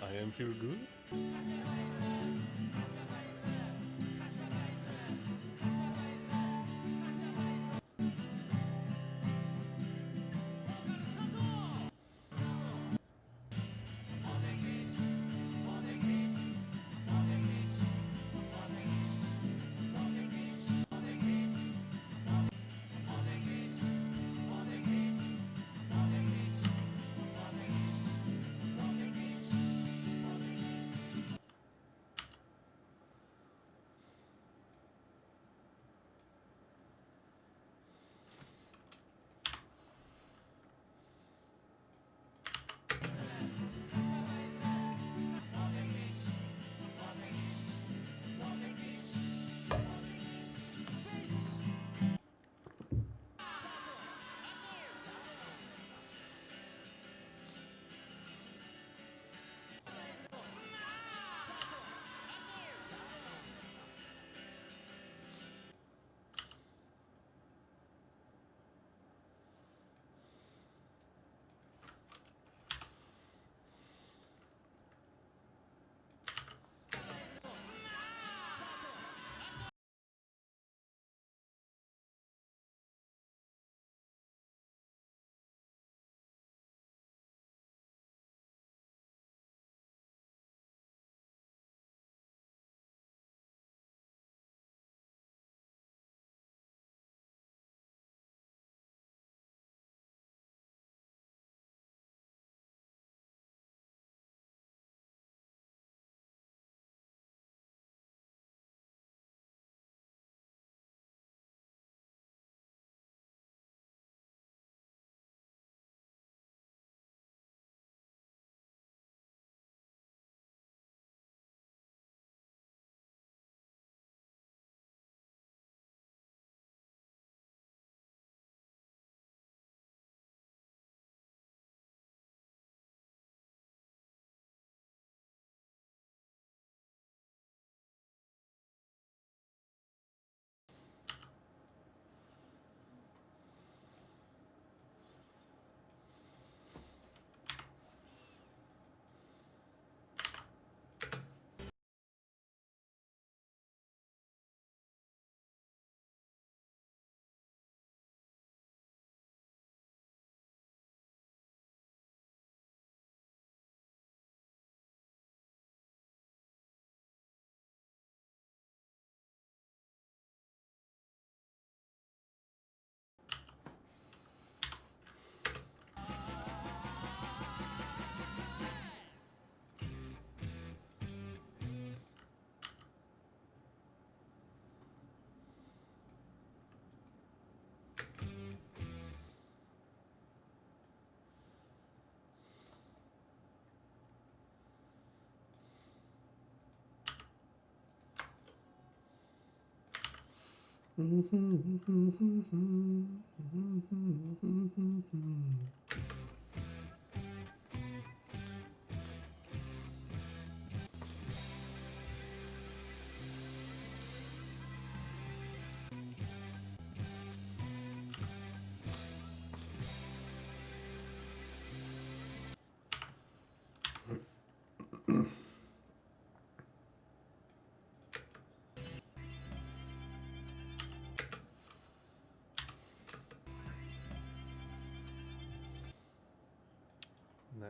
I am feel good?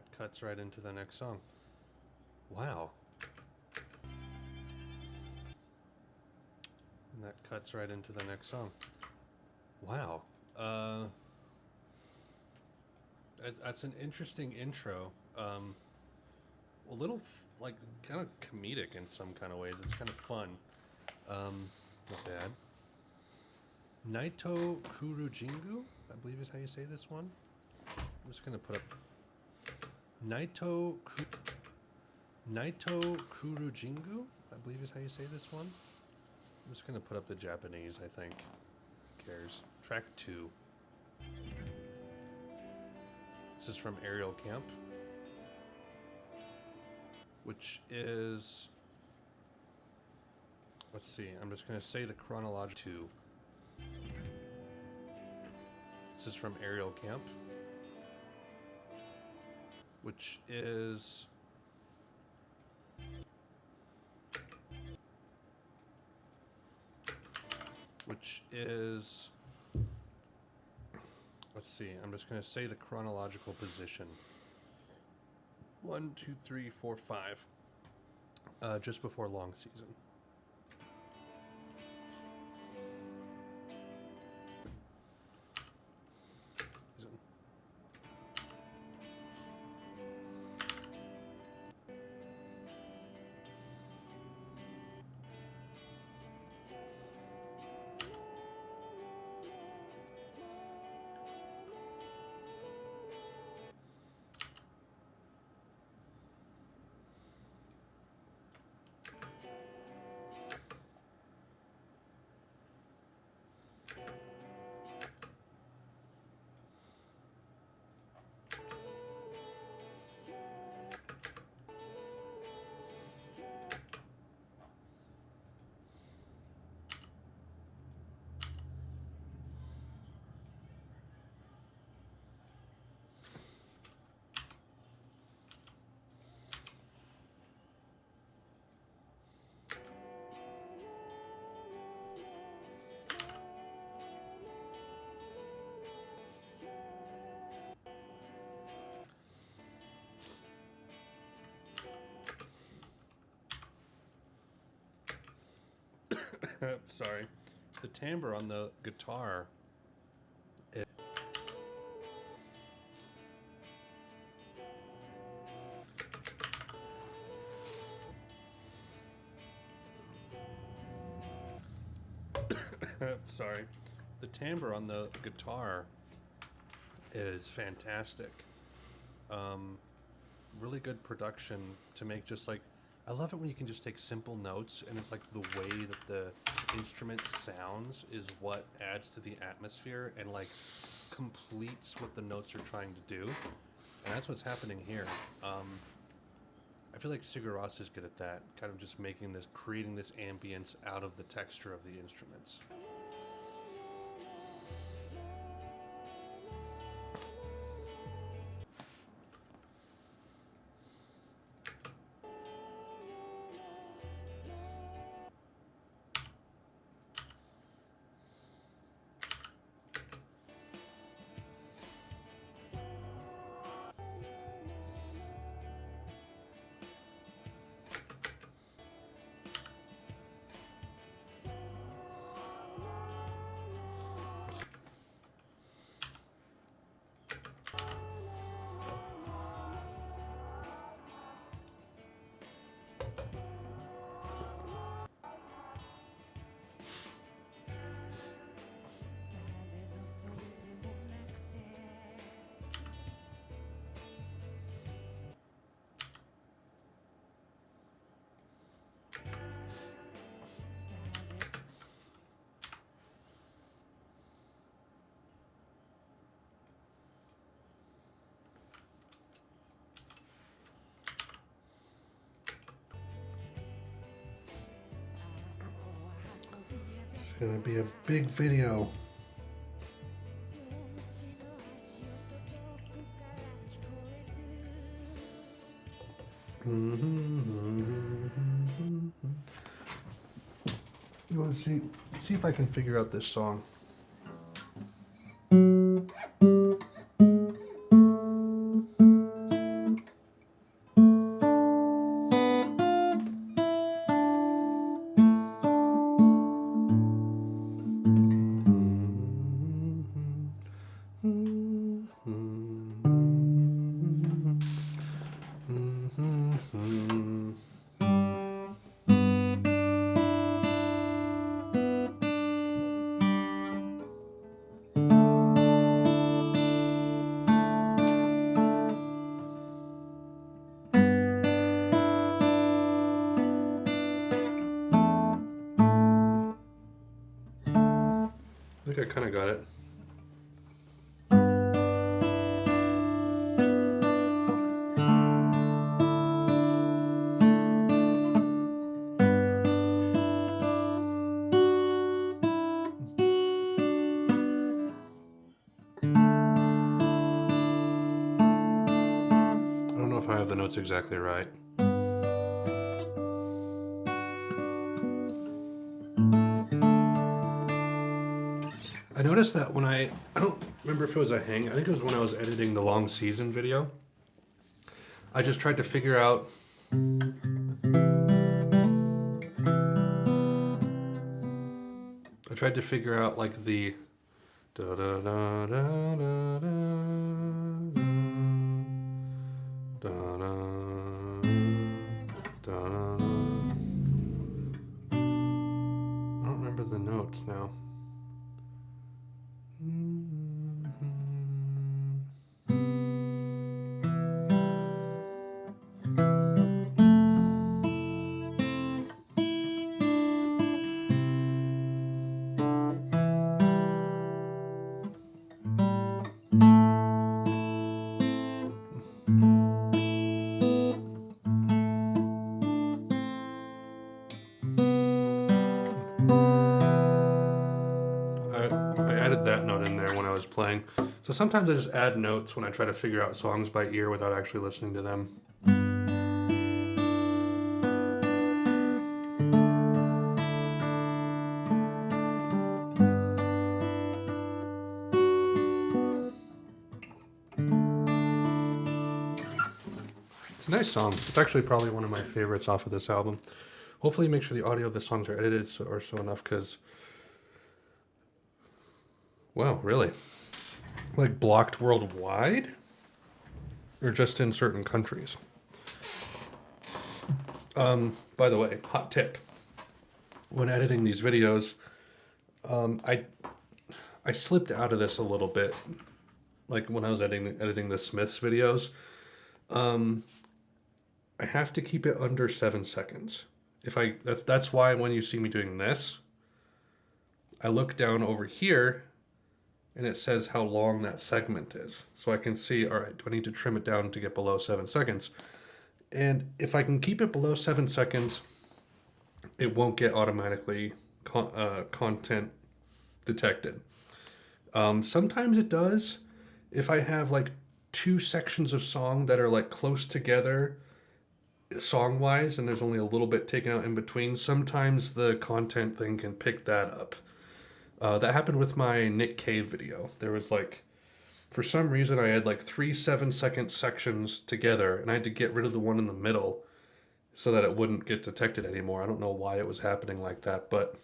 that cuts right into the next song. Wow. And that cuts right into the next song. Wow. That's an interesting intro. A little like kind of comedic in some kind of ways. It's kind of fun. Not bad. Naito Kurujingu, I believe is how you say this one. I'm just gonna put up Naito Kurujingu, I believe is how you say this one. I'm just gonna put up the Japanese, I think. Who cares? Track 2. This is from Aerial Camp, which is, let's see, I'm just gonna say the chronological 2. This is from Aerial Camp, which is, let's see, I'm just going to say the chronological position. 1, 2, 3, 4, 5. Just before long season. Sorry. The timbre on the guitar. Sorry. The timbre on the guitar is fantastic. Really good production to make just like, I love it when you can just take simple notes and it's like the way that the instrument sounds is what adds to the atmosphere and like completes what the notes are trying to do. And that's what's happening here. I feel like Sigur Rós is good at that, kind of just making this, creating this ambience out of the texture of the instruments. It's gonna be a big video. You want to see if I can figure out this song. I think I kind of got it. I don't know if I have the notes exactly right. I noticed that when I don't remember if it was a hang, I think it was when I was editing the long season video. I just tried to figure out like the da da da da da da da da da da. I don't remember the notes now. I added that note in there when I was playing. So sometimes I just add notes when I try to figure out songs by ear without actually listening to them. It's a nice song. It's actually probably one of my favorites off of this album. Hopefully make sure the audio of the songs are edited so enough because... Wow, really? Like blocked worldwide? Or just in certain countries? By the way, hot tip. When editing these videos, I slipped out of this a little bit. Like when I was editing the Smiths videos. I have to keep it under 7 seconds. That's why when you see me doing this, I look down over here and it says how long that segment is. So I can see, all right, do I need to trim it down to get below 7 seconds? And if I can keep it below 7 seconds, it won't get automatically content detected. Sometimes it does. If I have like 2 sections of song that are like close together song-wise and there's only a little bit taken out in between, sometimes the content thing can pick that up. That happened with my Nick Cave video. There was like, for some reason I had like 3 7-second sections together and I had to get rid of the one in the middle so that it wouldn't get detected anymore. I don't know why it was happening like that, but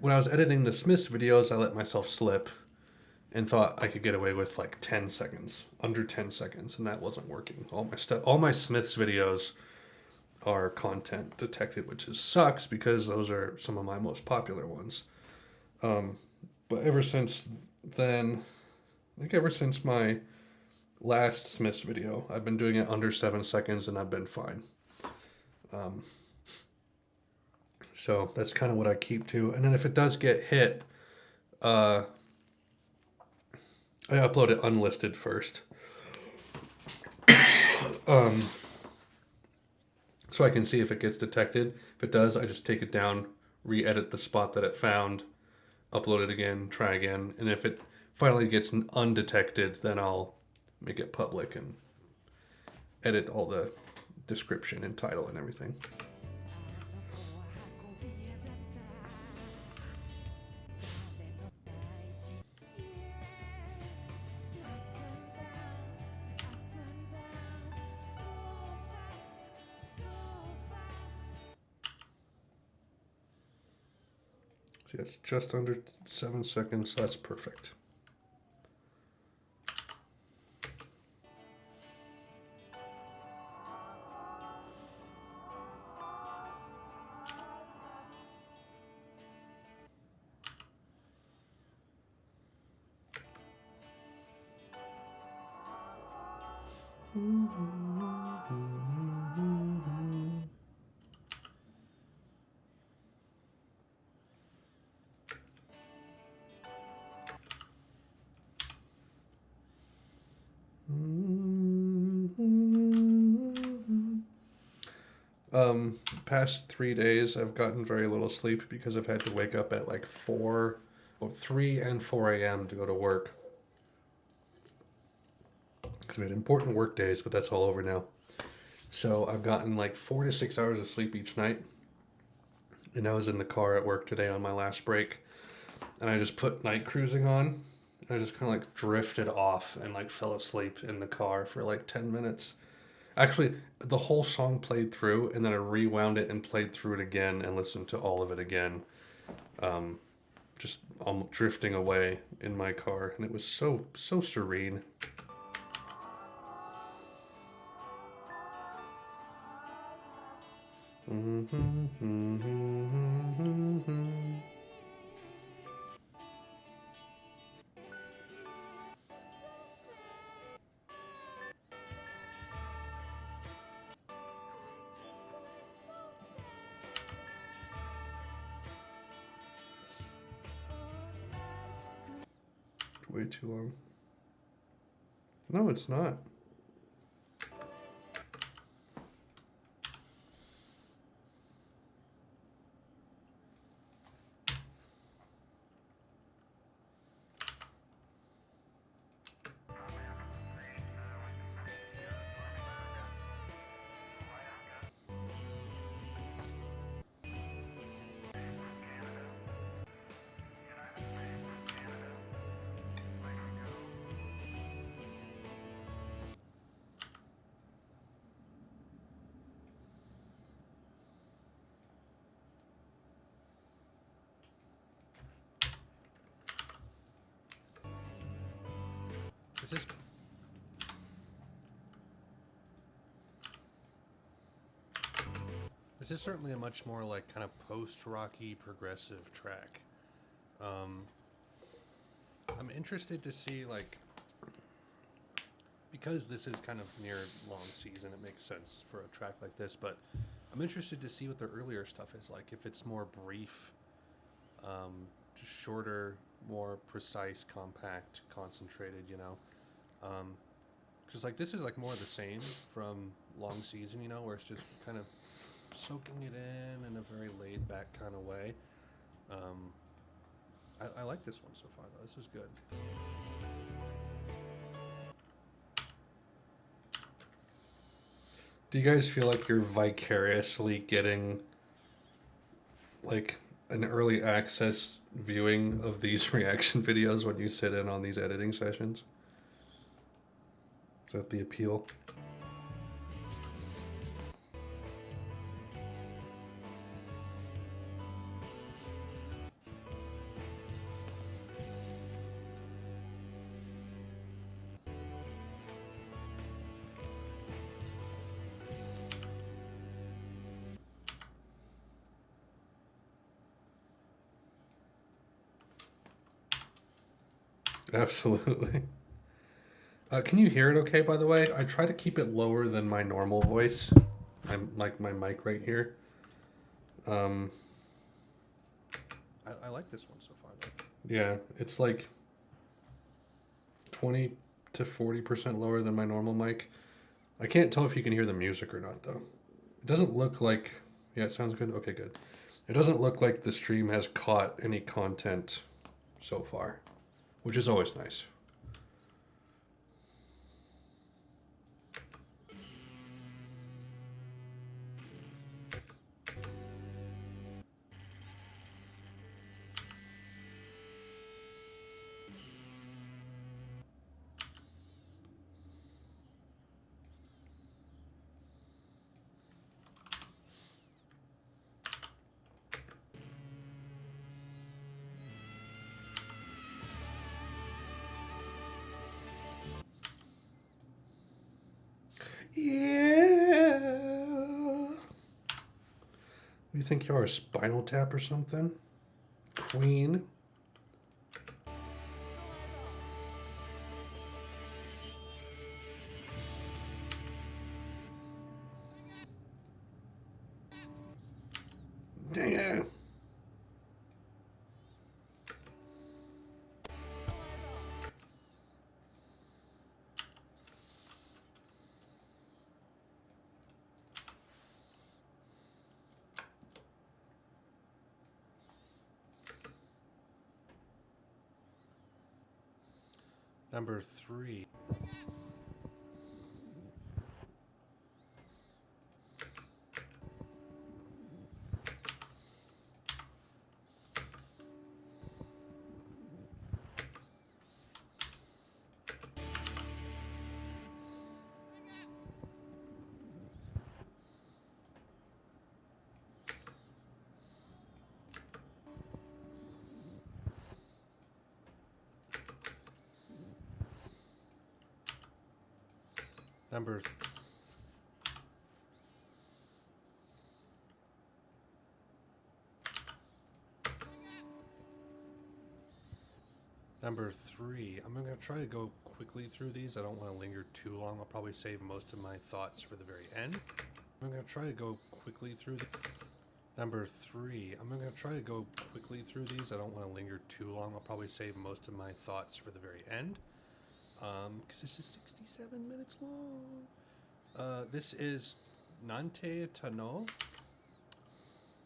when I was editing the Smiths videos, I let myself slip and thought I could get away with like 10 seconds, under 10 seconds, and that wasn't working. All my Smiths videos are content detected, which sucks because those are some of my most popular ones. But ever since then, I think ever since my last Smiths video, I've been doing it under 7 seconds and I've been fine. So that's kind of what I keep to. And then if it does get hit, I upload it unlisted first. So I can see if it gets detected. If it does, I just take it down, re-edit the spot that it found, upload it again, try again. And if it finally gets undetected, then I'll make it public and edit all the description and title and everything. See, it's just under 7 seconds. That's perfect. Past 3 days, I've gotten very little sleep because I've had to wake up at like 3 and 4 a.m. to go to work. Because we had important work days, but that's all over now. So I've gotten like 4 to 6 hours of sleep each night. And I was in the car at work today on my last break. And I just put night cruising on. And I just kind of like drifted off and like fell asleep in the car for like 10 minutes. Actually, the whole song played through, and then I rewound it and played through it again and listened to all of it again. Just drifting away in my car, and it was so serene. Way too long. No, it's not. This is certainly a much more like kind of post-rocky progressive track. I'm interested to see like, because this is kind of near long season, it makes sense for a track like this, but I'm interested to see what their earlier stuff is like, if it's more brief, just shorter, more precise, compact, concentrated, you know. Because like this is like more of the same from long season, you know, where it's just kind of soaking it in a very laid back kind of way. I like this one so far though. This is good. Do you guys feel like you're vicariously getting like an early access viewing of these reaction videos when you sit in on these editing sessions? Is that the appeal? Absolutely. Can you hear it okay, by the way? I try to keep it lower than my normal voice. I'm like my mic right here. I like this one so far though. Yeah, it's like 20 to 40% lower than my normal mic. I can't tell if you can hear the music or not, though. It doesn't look like... Yeah, it sounds good? Okay, good. It doesn't look like the stream has caught any content so far, which is always nice. Yeah. You think you are a Spinal Tap or something? Queen? Dang it. Number 3. Number Number 3. I'm going to try to go quickly through these. I don't want to linger too long. I'll probably save most of my thoughts for the very end. I'm going to try to go quickly through Number 3. I'm going to try to go quickly through these. I don't want to linger too long. I'll probably save most of my thoughts for the very end. Because this is 67 minutes long. This is Nante Tano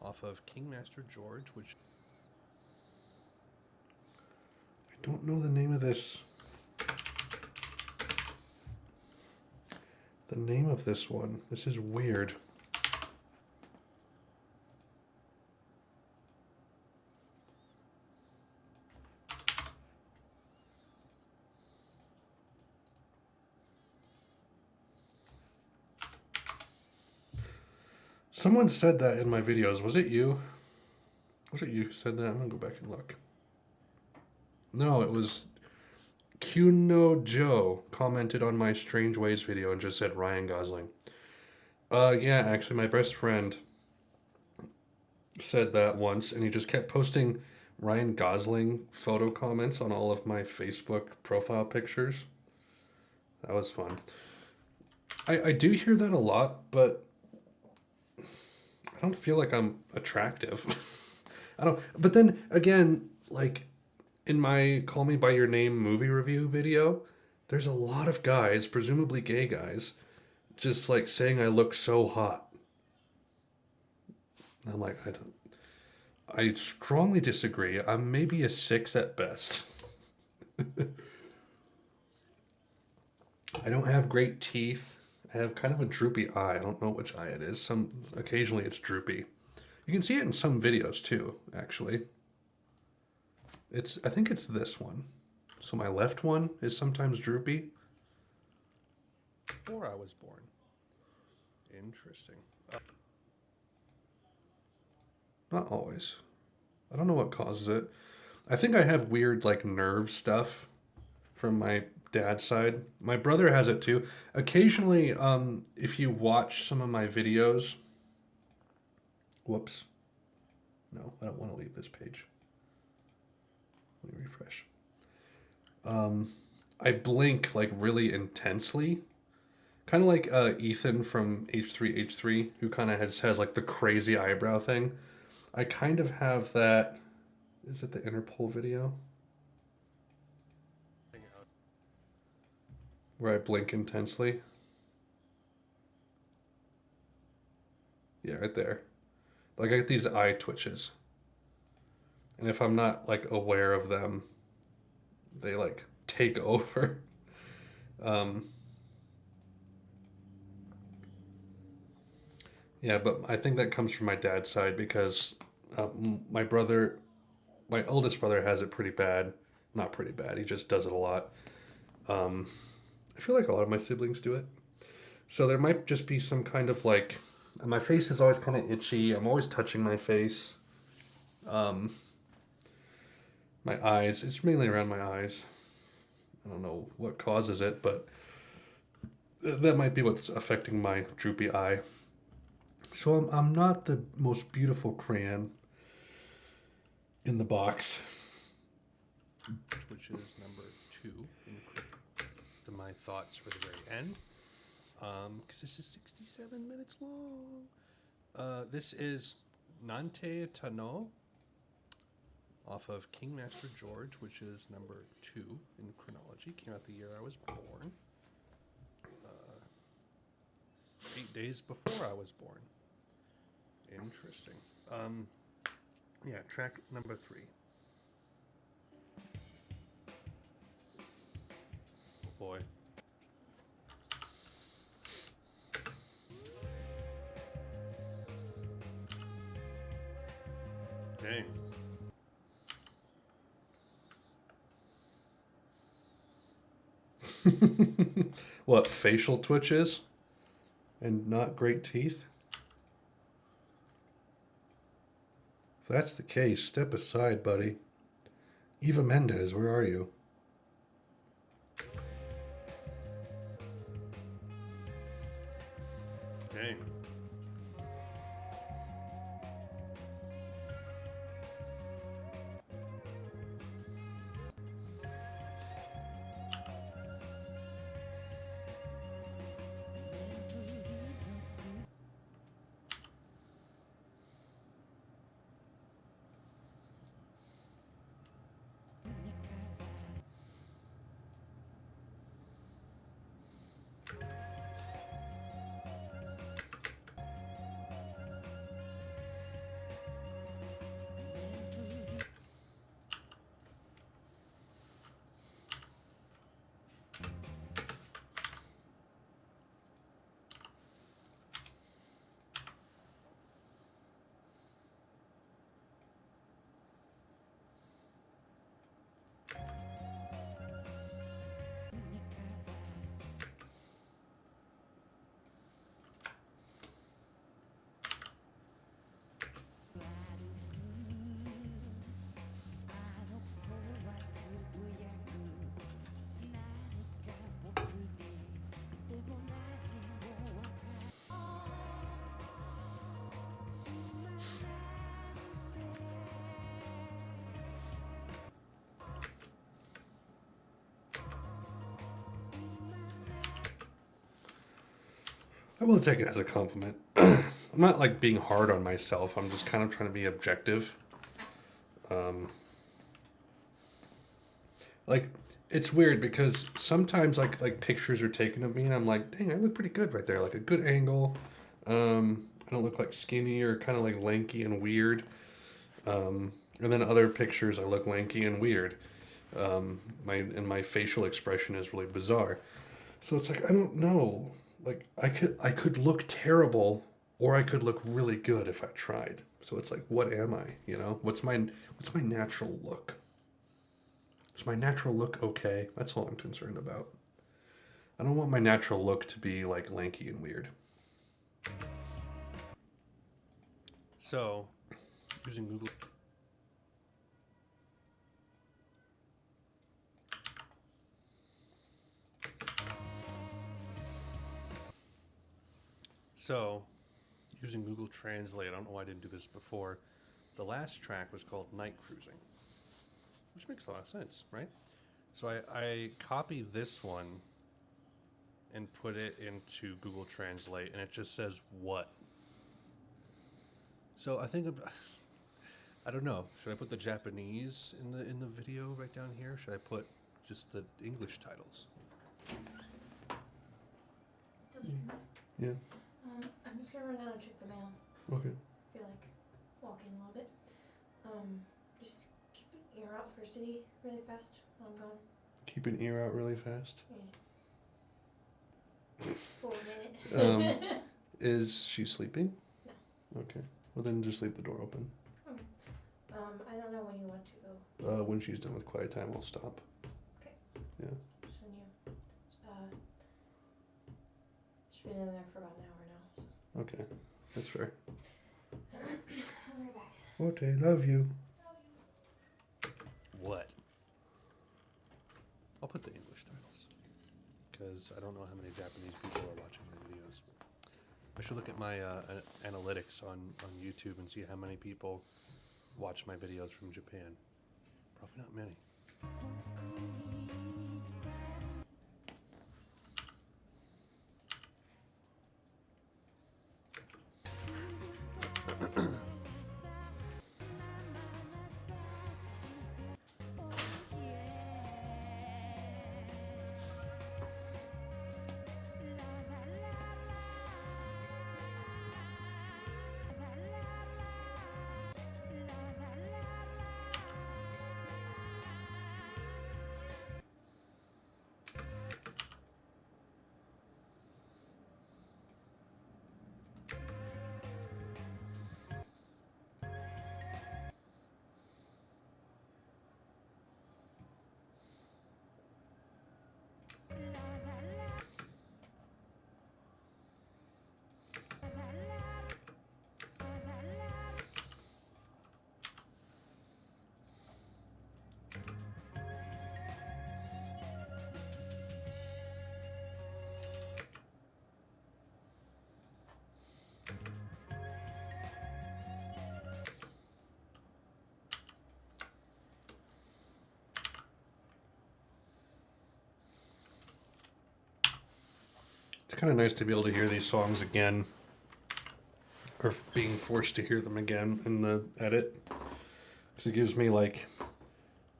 off of Kingmaster George, which I don't know the name of this. The name of this one. This is weird. Someone said that in my videos. Was it you? Was it you who said that? I'm going to go back and look. No, it was Kuno Joe commented on my Strange Ways video and just said Ryan Gosling. Yeah, actually, my best friend said that once, and he just kept posting Ryan Gosling photo comments on all of my Facebook profile pictures. That was fun. I do hear that a lot, but I don't feel like I'm attractive. I don't. But then again, like in my Call Me by Your Name movie review video, there's a lot of guys, presumably gay guys, just like saying I look so hot. I'm like, I strongly disagree. I'm maybe a 6 at best. I don't have great teeth. I have kind of a droopy eye. I don't know which eye it is. Occasionally it's droopy. You can see it in some videos too, actually. I think it's this one. So my left one is sometimes droopy. before I was born. Interesting. Not always. I don't know what causes it. I think I have weird like nerve stuff from my dad's side. My brother has it too. Occasionally, if you watch some of my videos, whoops. No, I don't want to leave this page. Let me refresh. I blink like really intensely. Kind of like Ethan from H3H3, who kind of has like the crazy eyebrow thing. I kind of have that. Is it the Interpol video? Where I blink intensely. Yeah, right there. Like I get these eye twitches. And if I'm not like aware of them, they like take over. Yeah, but I think that comes from my dad's side because my oldest brother has it pretty bad. Not pretty bad, he just does it a lot. I feel like a lot of my siblings do it. So there might just be some kind of like, my face is always kind of itchy. I'm always touching my face. My eyes, it's mainly around my eyes. I don't know what causes it, but that might be what's affecting my droopy eye. So I'm not the most beautiful crayon in the box. Which is number 2 to my thoughts for the very end. Because this is 67 minutes long. This is Nante Tano off of King Master George, which is number 2 in chronology. Came out the year I was born. 8 days before I was born. Interesting. Yeah, track number 3. Oh boy. Dang. What, facial twitches? And not great teeth? If that's the case, step aside, buddy. Eva Mendes, where are you? Dang. I will take it as a compliment. I'm not like being hard on myself. I'm just kind of trying to be objective. Like it's weird because sometimes like pictures are taken of me and I'm like, dang, I look pretty good right there. Like a good angle. I don't look like skinny or kind of like lanky and weird. And then other pictures I look lanky and weird. My facial expression is really bizarre. So it's like I don't know. Like I could look terrible or I could look really good if I tried. So it's like, what am I? You know, what's my natural look? Is my natural look okay? That's all I'm concerned about. I don't want my natural look to be like lanky and weird. So, using Google. So, using Google Translate, I don't know why I didn't do this before. The last track was called Night Cruising, which makes a lot of sense, right? So I copy this one and put it into Google Translate, and it just says what. So I think I don't know. Should I put the Japanese in the video right down here? Should I put just the English titles? Still streaming. Yeah. I'm just gonna run down and check the mail. Okay. I feel like walking a little bit. Just keep an ear out for City really fast while I'm gone. Keep an ear out really fast. Yeah. For a minute. Is she sleeping? No. Okay. Well, then just leave the door open. I don't know when you want to go. When she's done with quiet time, I'll stop. Okay. Yeah. Just when you, she's been in there for about an hour now. So. Okay. That's fair. I'll be right back. Okay, love you. What? I'll put the English titles because I don't know how many Japanese people are watching my videos. I should look at my analytics on YouTube and see how many people watch my videos from Japan. Probably not many. kind of nice to be able to hear these songs again, or being forced to hear them again in the edit, because it gives me like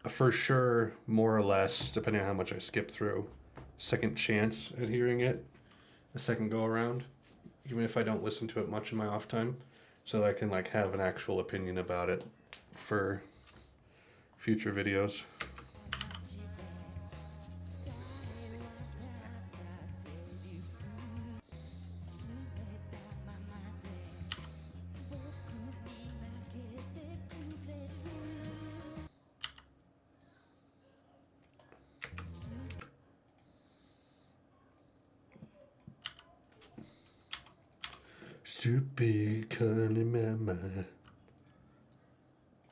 a for sure, more or less, depending on how much I skip through, second chance at hearing it a second go around, even if I don't listen to it much in my off time, so that I can like have an actual opinion about it for future videos. Super cunning mama.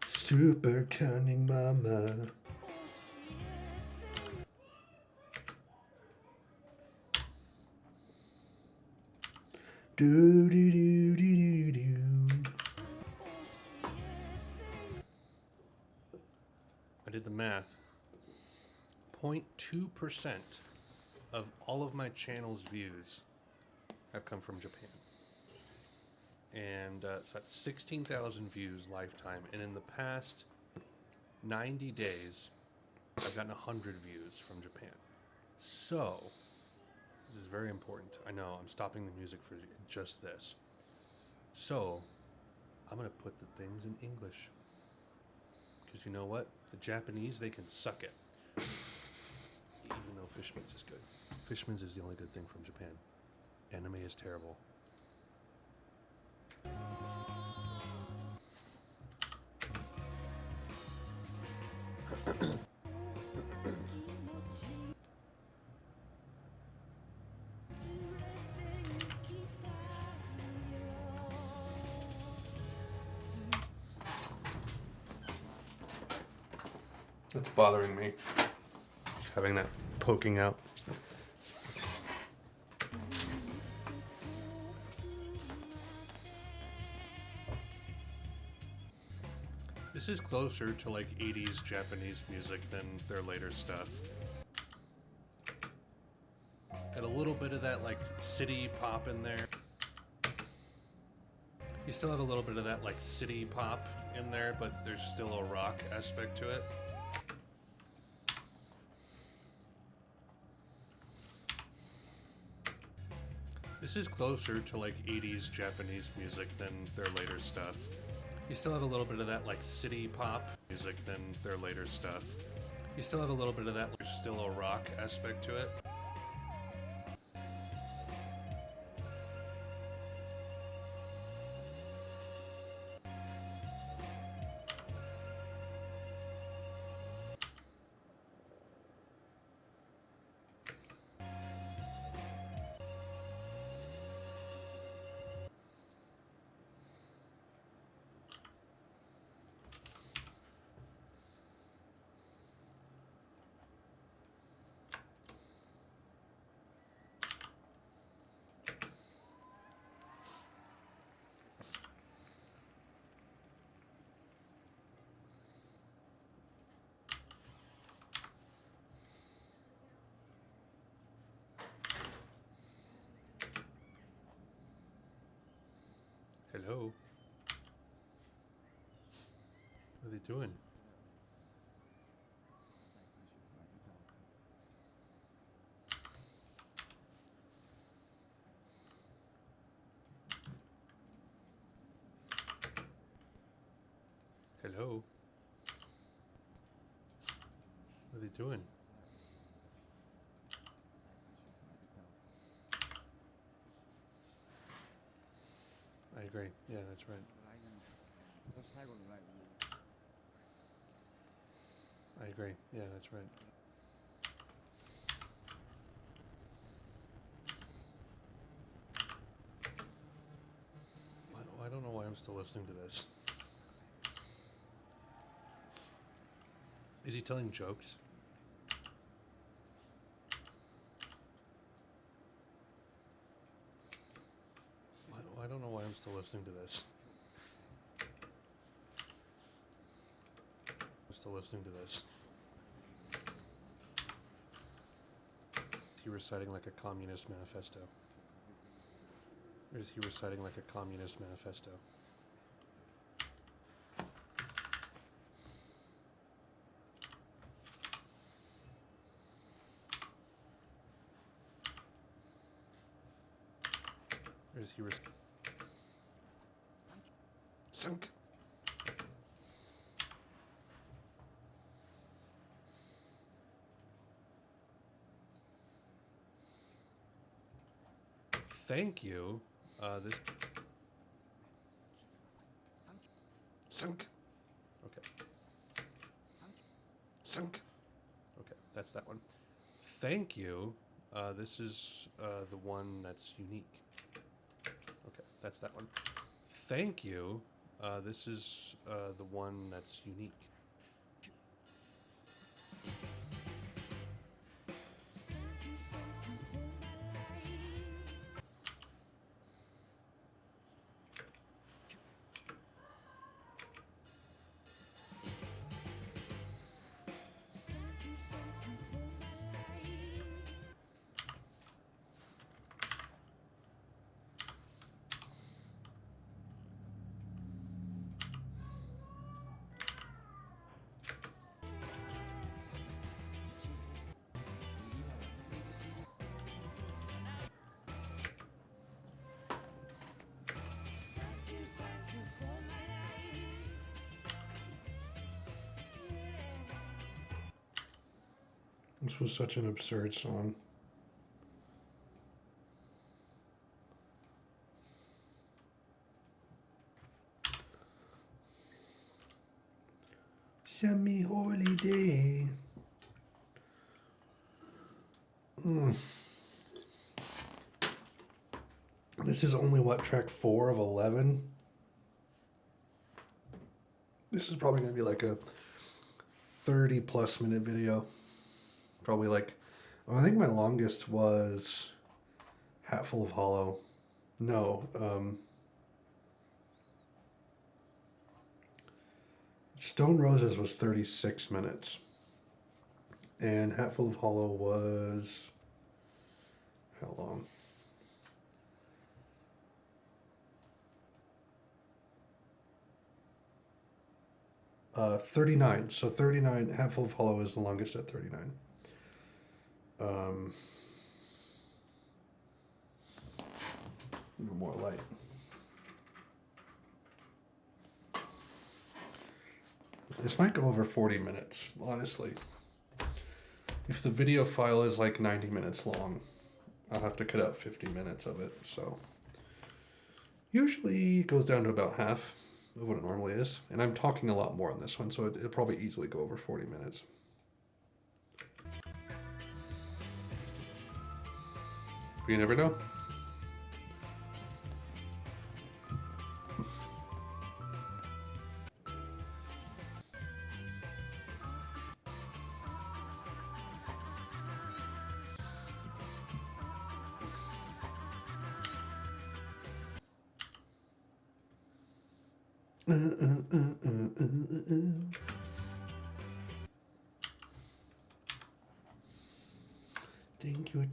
Super cunning mama. Do do do do do do. I did the math. 0.2% of all of my channel's views have come from Japan. And so that's 16,000 views lifetime. And in the past 90 days, I've gotten 100 views from Japan. So, this is very important. I know, I'm stopping the music for just this. So, I'm going to put the things in English. Because you know what? The Japanese, they can suck it. Even though Fishman's is good. Fishman's is the only good thing from Japan. Anime is terrible. That's bothering me. Just having that poking out. This is closer to like 80s Japanese music than their later stuff. Got a little bit of that like city pop in there. You still have a little bit of that like city pop in there, but there's still a rock aspect to it. This is closer to like 80s Japanese music than their later stuff. You still have a little bit of that like city pop music than their later stuff. You still have a little bit of that, there's still a rock aspect to it. Hello? What are they doing? Hello? What are they doing? I agree. Yeah, that's right. I agree. Yeah, that's right. I don't know why I'm still listening to this. Is he telling jokes? I don't know why I'm still listening to this. I'm still listening to this. He reciting like a communist manifesto. Or is he reciting like a communist manifesto? Or is he sunk? Thank you. This sunk. Okay. Sunk. Okay, that's that one. Thank you. This is the one that's unique. Okay, that's that one. Thank you. This is the one that's unique. This was such an absurd song. Semi holiday. This is only what, track 4 of 11? This is probably going to be like a 30 plus minute video. Probably like, I think my longest was Hatful of Hollow. No, Stone Roses was 36 minutes. And Hatful of Hollow was, how long? Uh, 39. So 39, Hatful of Hollow is the longest at 39. A little more light. This might go over 40 minutes, honestly. If the video file is like 90 minutes long, I'll have to cut out 50 minutes of it, so. Usually it goes down to about half of what it normally is. And I'm talking a lot more on this one, so it'll probably easily go over 40 minutes. But you never know.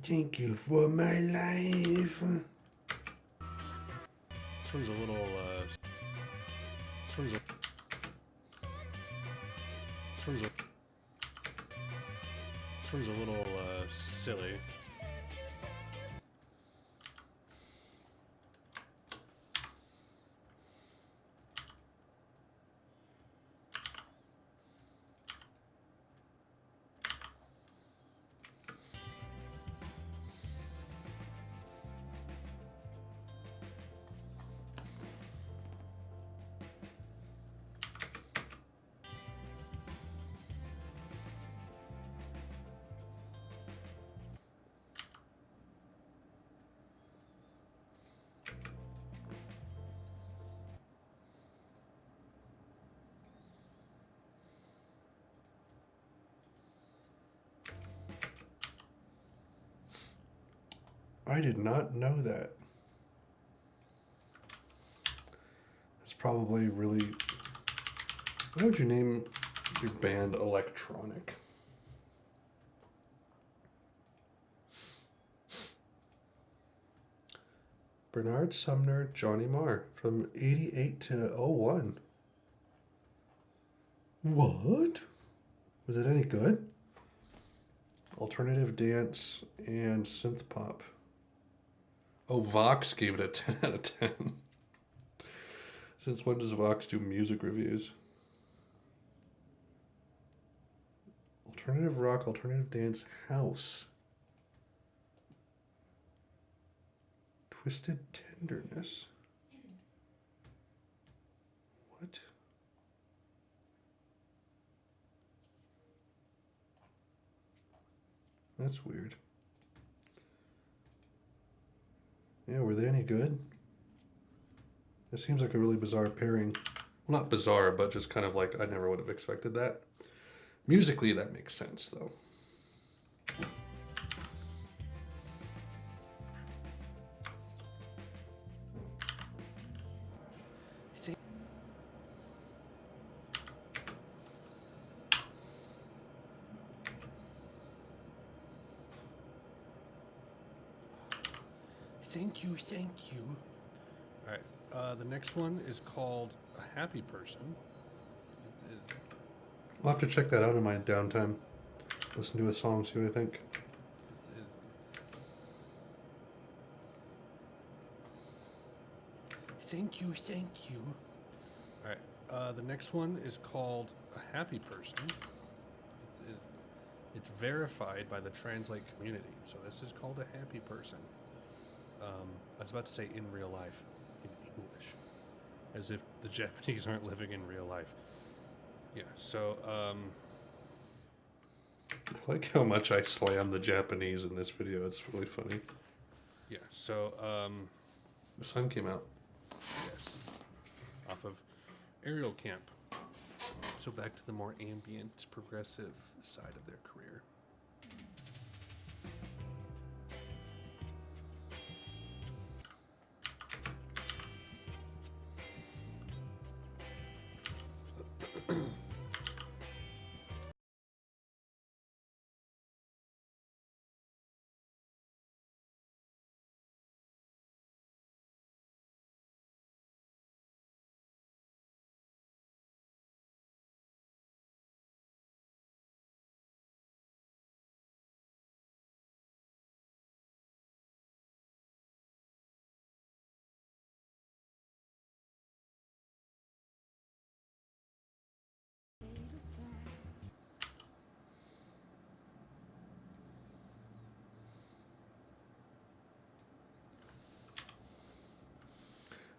Thank you for my life. This one's a little. This one's a. This one's a. This one's a little silly. I did not know that. It's probably really... Why would you name your band electronic? Bernard Sumner, Johnny Marr from 88 to 01. What? Was it any good? Alternative dance and synth pop. Oh, Vox gave it a 10 out of 10. Since when does Vox do music reviews? Alternative rock, alternative dance, house. Twisted tenderness. What? That's weird. Yeah, were they any good? It seems like a really bizarre pairing. Well, not bizarre, but just kind of like I never would have expected that. Musically, that makes sense, though. Thank you, thank you. All right, the next one is called A Happy Person. I'll have to check that out in my downtime. Listen to a song, see what I think. Thank you, thank you. All right, the next one is called A Happy Person. It's verified by the Translate community, so this is called A Happy Person. I was about to say in real life, in English, as if the Japanese aren't living in real life. Yeah, so, I like how much I slam the Japanese in this video. It's really funny. yeah, so, The sun came out. yes, off of Aerial Camp. So back to the more ambient, progressive side of their career.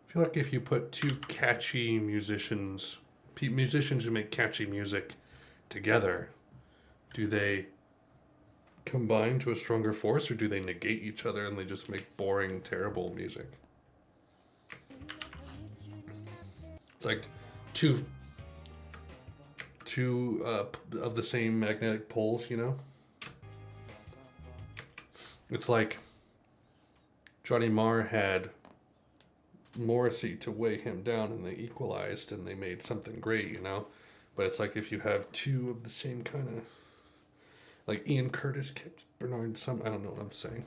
I feel like if you put two catchy musicians who make catchy music together, do they combine to a stronger force or do they negate each other and they just make boring, terrible music? It's like two of the same magnetic poles, you know? It's like Johnny Marr had Morrissey to weigh him down and they equalized and they made something great, you know? But it's like if you have two of the same kind of, like Ian Curtis kept Bernard I don't know what I'm saying.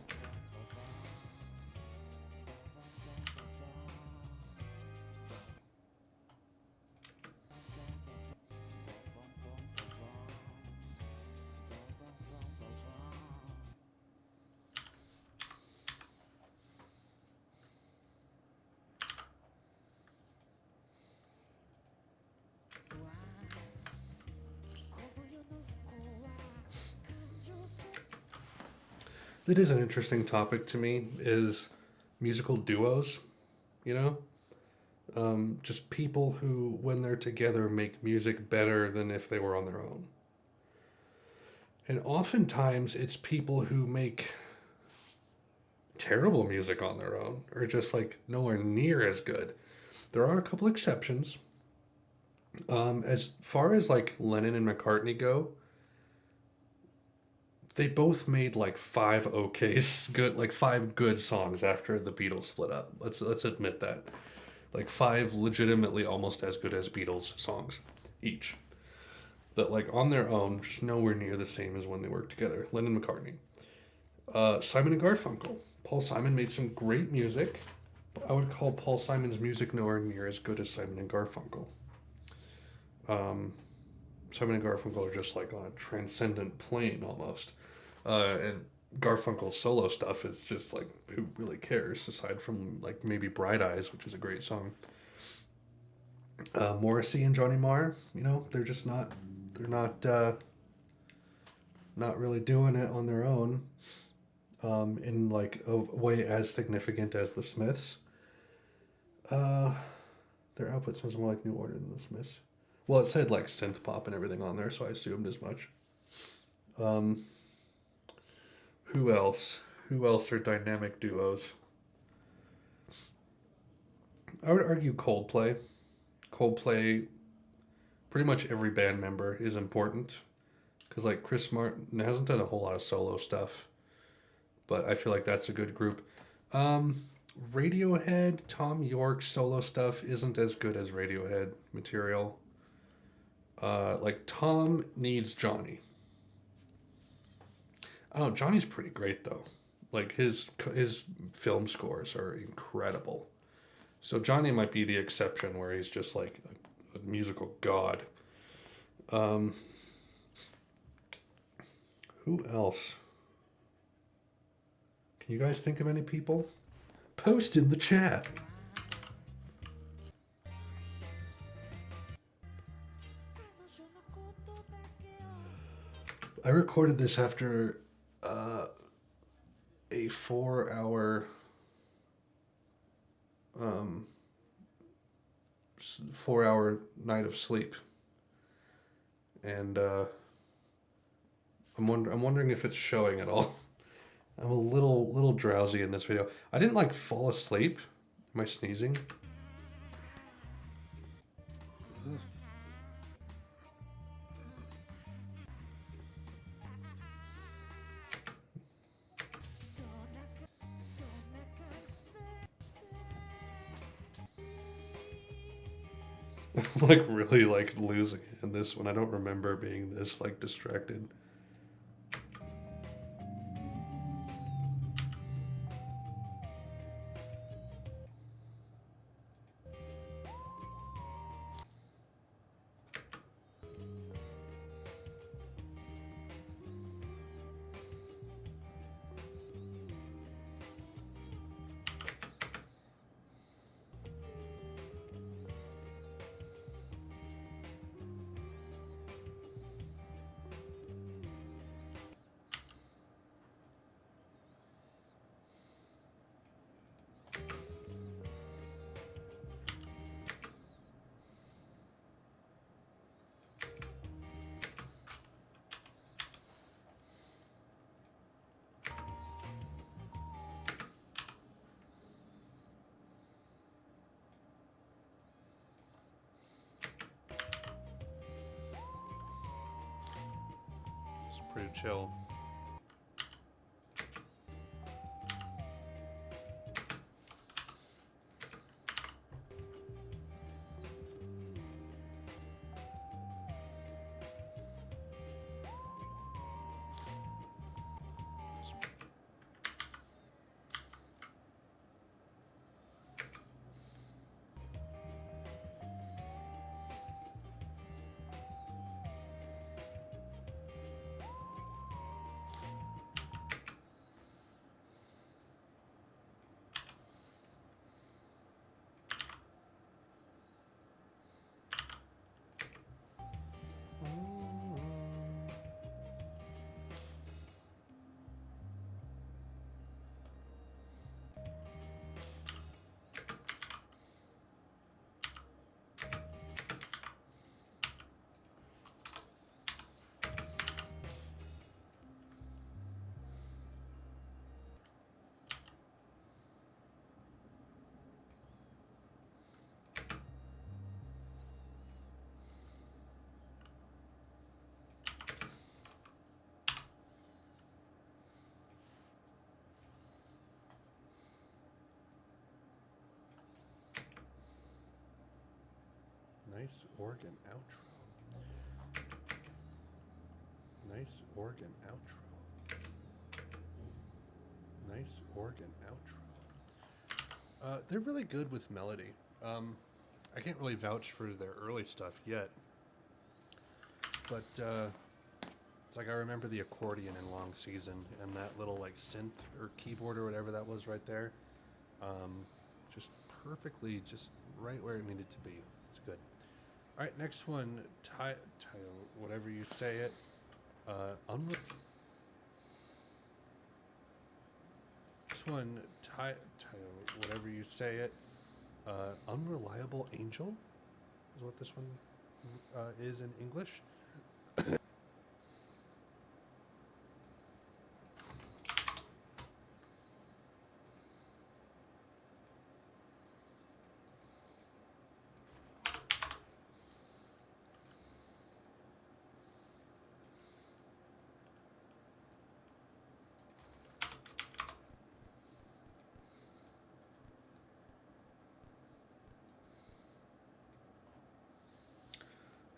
That is an interesting topic to me, is musical duos, you know? Just people who, when they're together, make music better than if they were on their own. And oftentimes, it's people who make terrible music on their own, or just like nowhere near as good. There are a couple exceptions. As far as like Lennon and McCartney go, they both made like five good songs after the Beatles split up. Let's admit that. Like five legitimately almost as good as Beatles songs each. That like on their own, just nowhere near the same as when they worked together. Lennon and McCartney. Simon and Garfunkel. Paul Simon made some great music. I would call Paul Simon's music nowhere near as good as Simon and Garfunkel. Simon and Garfunkel are just like on a transcendent plane almost. And Garfunkel's solo stuff is just like, who really cares, aside from like maybe Bright Eyes, which is a great song. Morrissey and Johnny Marr, you know, they're not really doing it on their own in like a way as significant as the Smiths. Their output sounds more like New Order than the Smiths. Well, it said like synth pop and everything on there, so I assumed as much. Who else? Who else are dynamic duos? I would argue Coldplay. Coldplay, pretty much every band member is important. Because like Chris Martin hasn't done a whole lot of solo stuff. But I feel like that's a good group. Radiohead, Tom York's solo stuff isn't as good as Radiohead material. Like Tom needs Johnny. I don't know, Johnny's pretty great though. Like his film scores are incredible. So Johnny might be the exception where he's just like a musical god. Who else? Can you guys think of any people? Post in the chat. I recorded this after a 4-hour 4-hour night of sleep, and I'm wondering if it's showing at all. I'm a little drowsy in this video. I didn't like fall asleep. Am I sneezing? I'm like really like losing it in this one. I don't remember being this like distracted. It's pretty chill. Nice organ outro. Nice organ outro. Nice organ outro. They're really good with melody. I can't really vouch for their early stuff yet, but it's like I remember the accordion in Long Season and that little like synth or keyboard or whatever that was right there. Just perfectly, just right where it needed to be. It's good. All right, next one, whatever you say it. Next one, whatever you say it. Unreliable Angel is what this one is in English.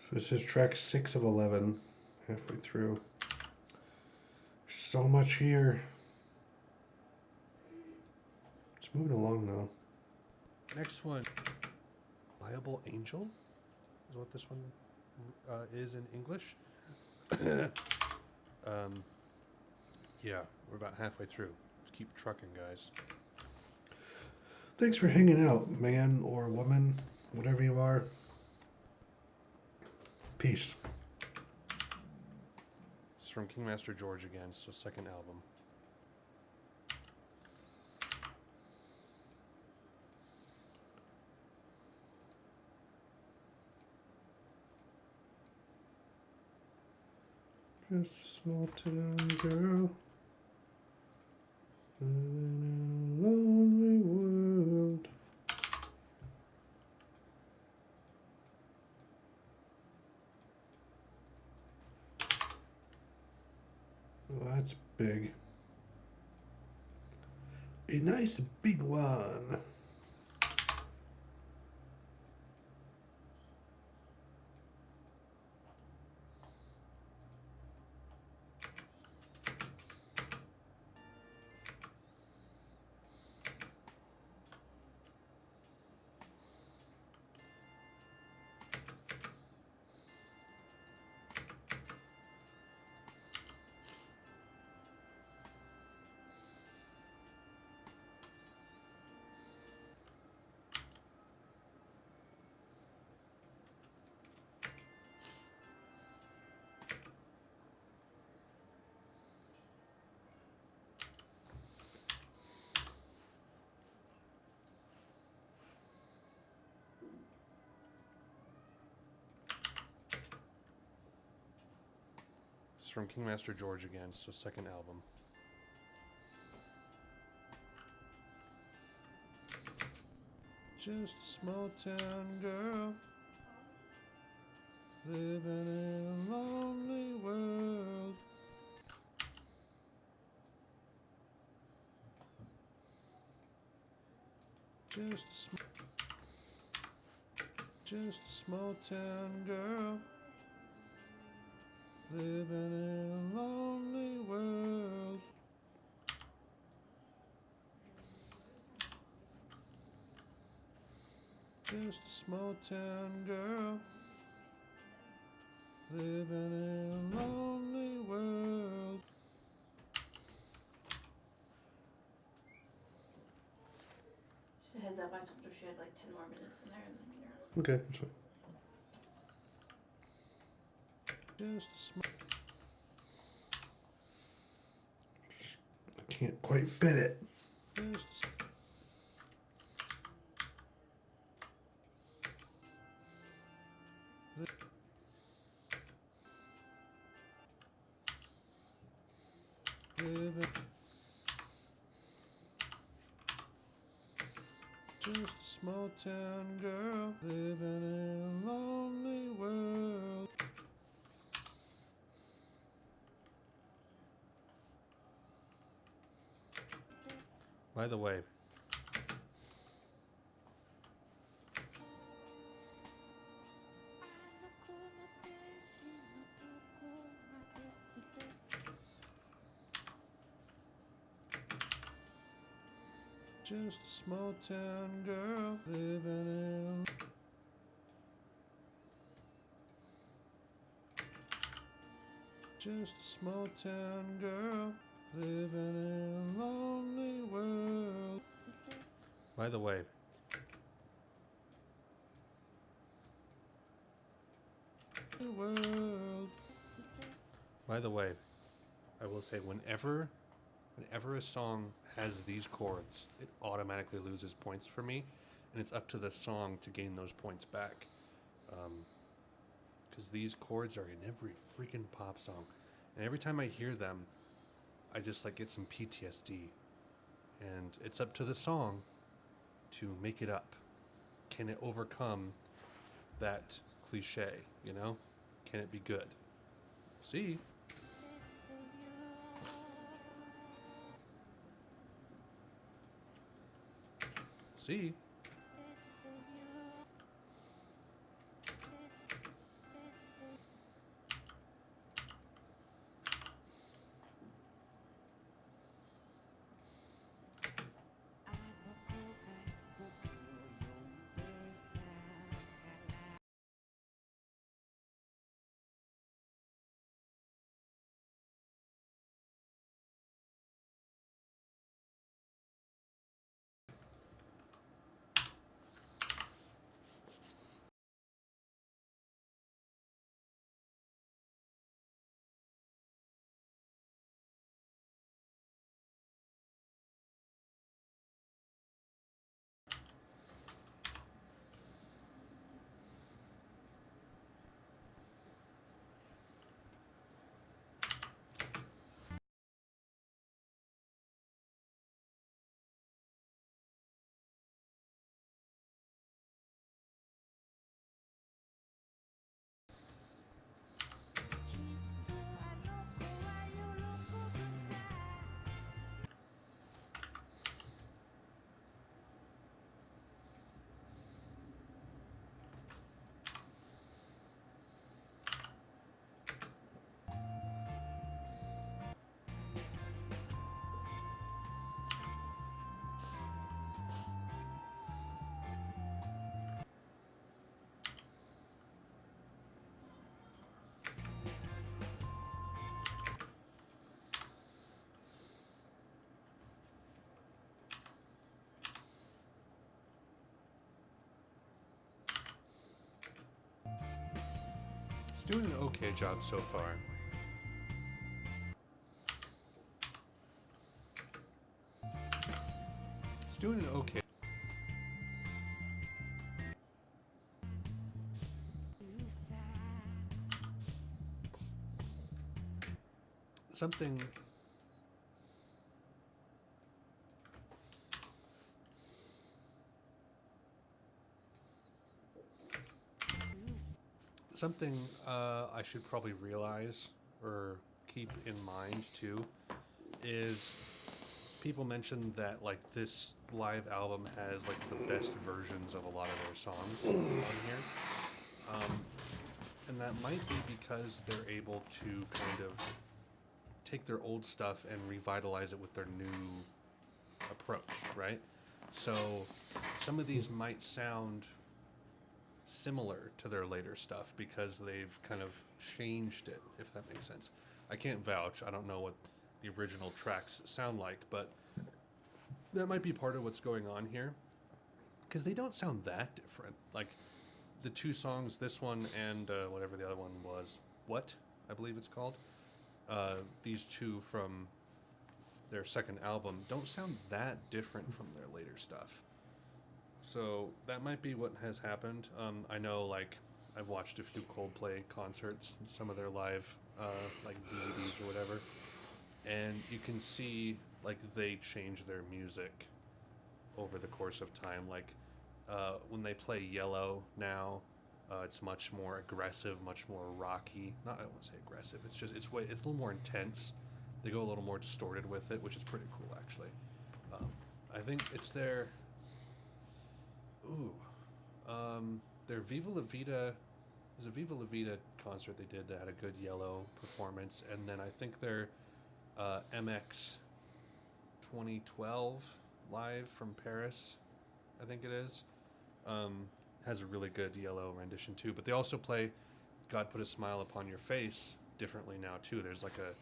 So this is track 6 of 11, halfway through. So much here. It's moving along though. Next one, Reliable Angel is what this one is in English. Yeah, we're about halfway through. Just keep trucking, guys. Thanks for hanging out, man or woman, whatever you are. Peace. It's from Kingmaster George again, so second album. Just a small town girl living in a lonely world. Well, that's big. A nice big one. It's from Kingmaster George again, so second album. Just a small town girl living in a lonely world. Just a small town girl living in a lonely world. Just a small town girl living in a lonely world. Just a heads up, I told her she had like 10 more minutes in there and then get her. Okay, that's fine. Just a small. I can't quite fit it. Just a living. Just a small town girl living in a lonely world. By the way, Just a small town girl living in. Just a small town girl living in a lonely world. By the way, I will say whenever a song has these chords, it automatically loses points for me, and it's up to the song to gain those points back. Because these chords are in every freaking pop song, and every time I hear them, I just like get some PTSD, and it's up to the song to make it up. Can it overcome that cliche? You know, can it be good? See. See. It's doing an okay job so far. It's doing an okay. Something. Something I should probably realize or keep in mind too is people mentioned that like this live album has like the best versions of a lot of their songs on here, and that might be because they're able to kind of take their old stuff and revitalize it with their new approach, right? So some of these might sound similar to their later stuff because they've kind of changed it, if that makes sense. I can't vouch. I don't know what the original tracks sound like, but that might be part of what's going on here because they don't sound that different. Like the two songs, this one and whatever the other one was, What, I believe it's called, these two from their second album don't sound that different from their later stuff. So that might be what has happened. I know, like, I've watched a few Coldplay concerts, some of their live, like, DVDs or whatever, and you can see, like, they change their music over the course of time. Like, when they play Yellow now, it's much more aggressive, much more rocky. Not, I won't say aggressive. It's just, it's a little more intense. They go a little more distorted with it, which is pretty cool, actually. I think it's their... their Viva La Vida, it was a Viva La Vida concert they did that had a good Yellow performance, and then I think their MX 2012 live from Paris, I think it is. Has a really good yellow rendition too. But they also play "God Put a Smile Upon Your Face" differently now too. There's like a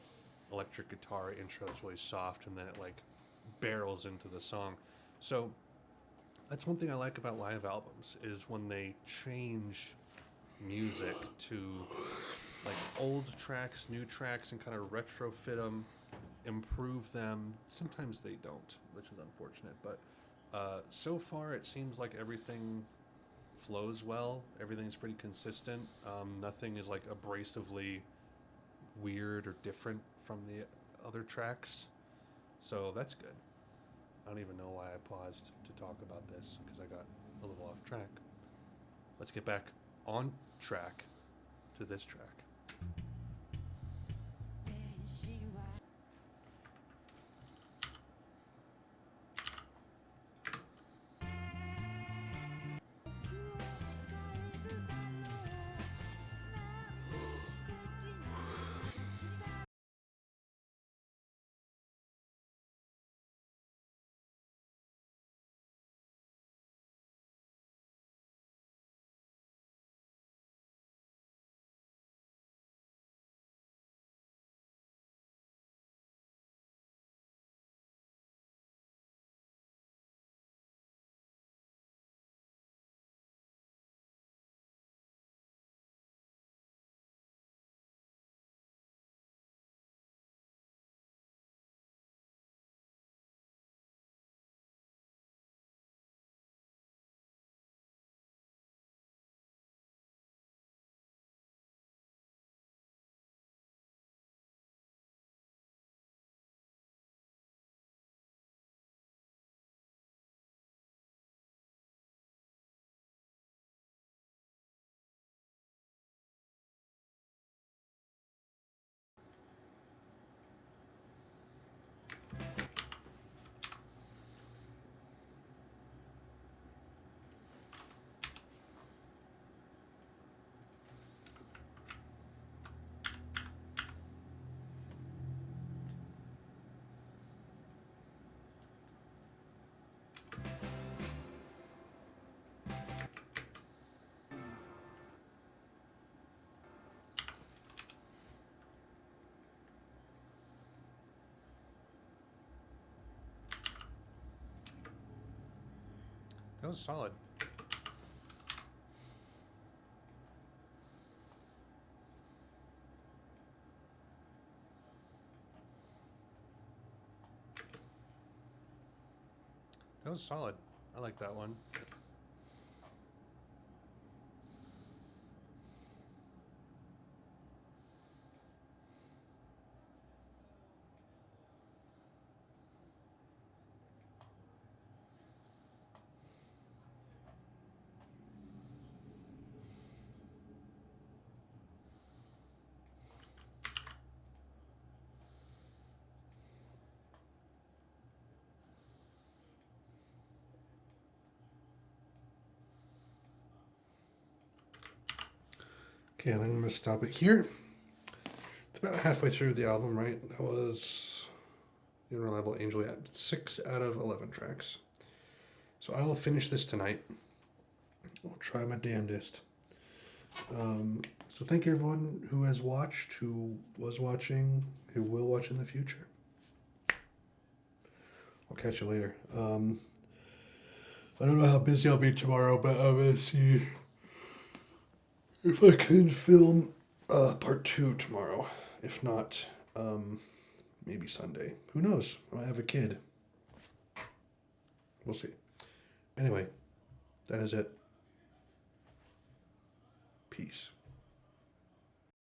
electric guitar intro that's really soft, and then it like barrels into the song. So that's one thing I like about live albums is when they change music to like old tracks, new tracks, and kind of retrofit them, improve them. Sometimes they don't, which is unfortunate. But so far, it seems like everything flows well. Everything's pretty consistent. Nothing is like abrasively weird or different from the other tracks. So that's good. I don't even know why I paused to talk about this because I got a little off track. Let's get back on track to this track. That was solid. That was solid. I like that one. Okay, then I'm going to stop it here. It's about halfway through the album, right? That was The Unreliable Angel at 6 out of 11 tracks. So I will finish this tonight. I'll try my damnedest. So thank you everyone who has watched, who was watching, who will watch in the future. I'll catch you later. I don't know how busy I'll be tomorrow, but I'm going to see if I can film part 2 tomorrow. If not, maybe Sunday. Who knows? I might have a kid. We'll see. Anyway, that is it. Peace.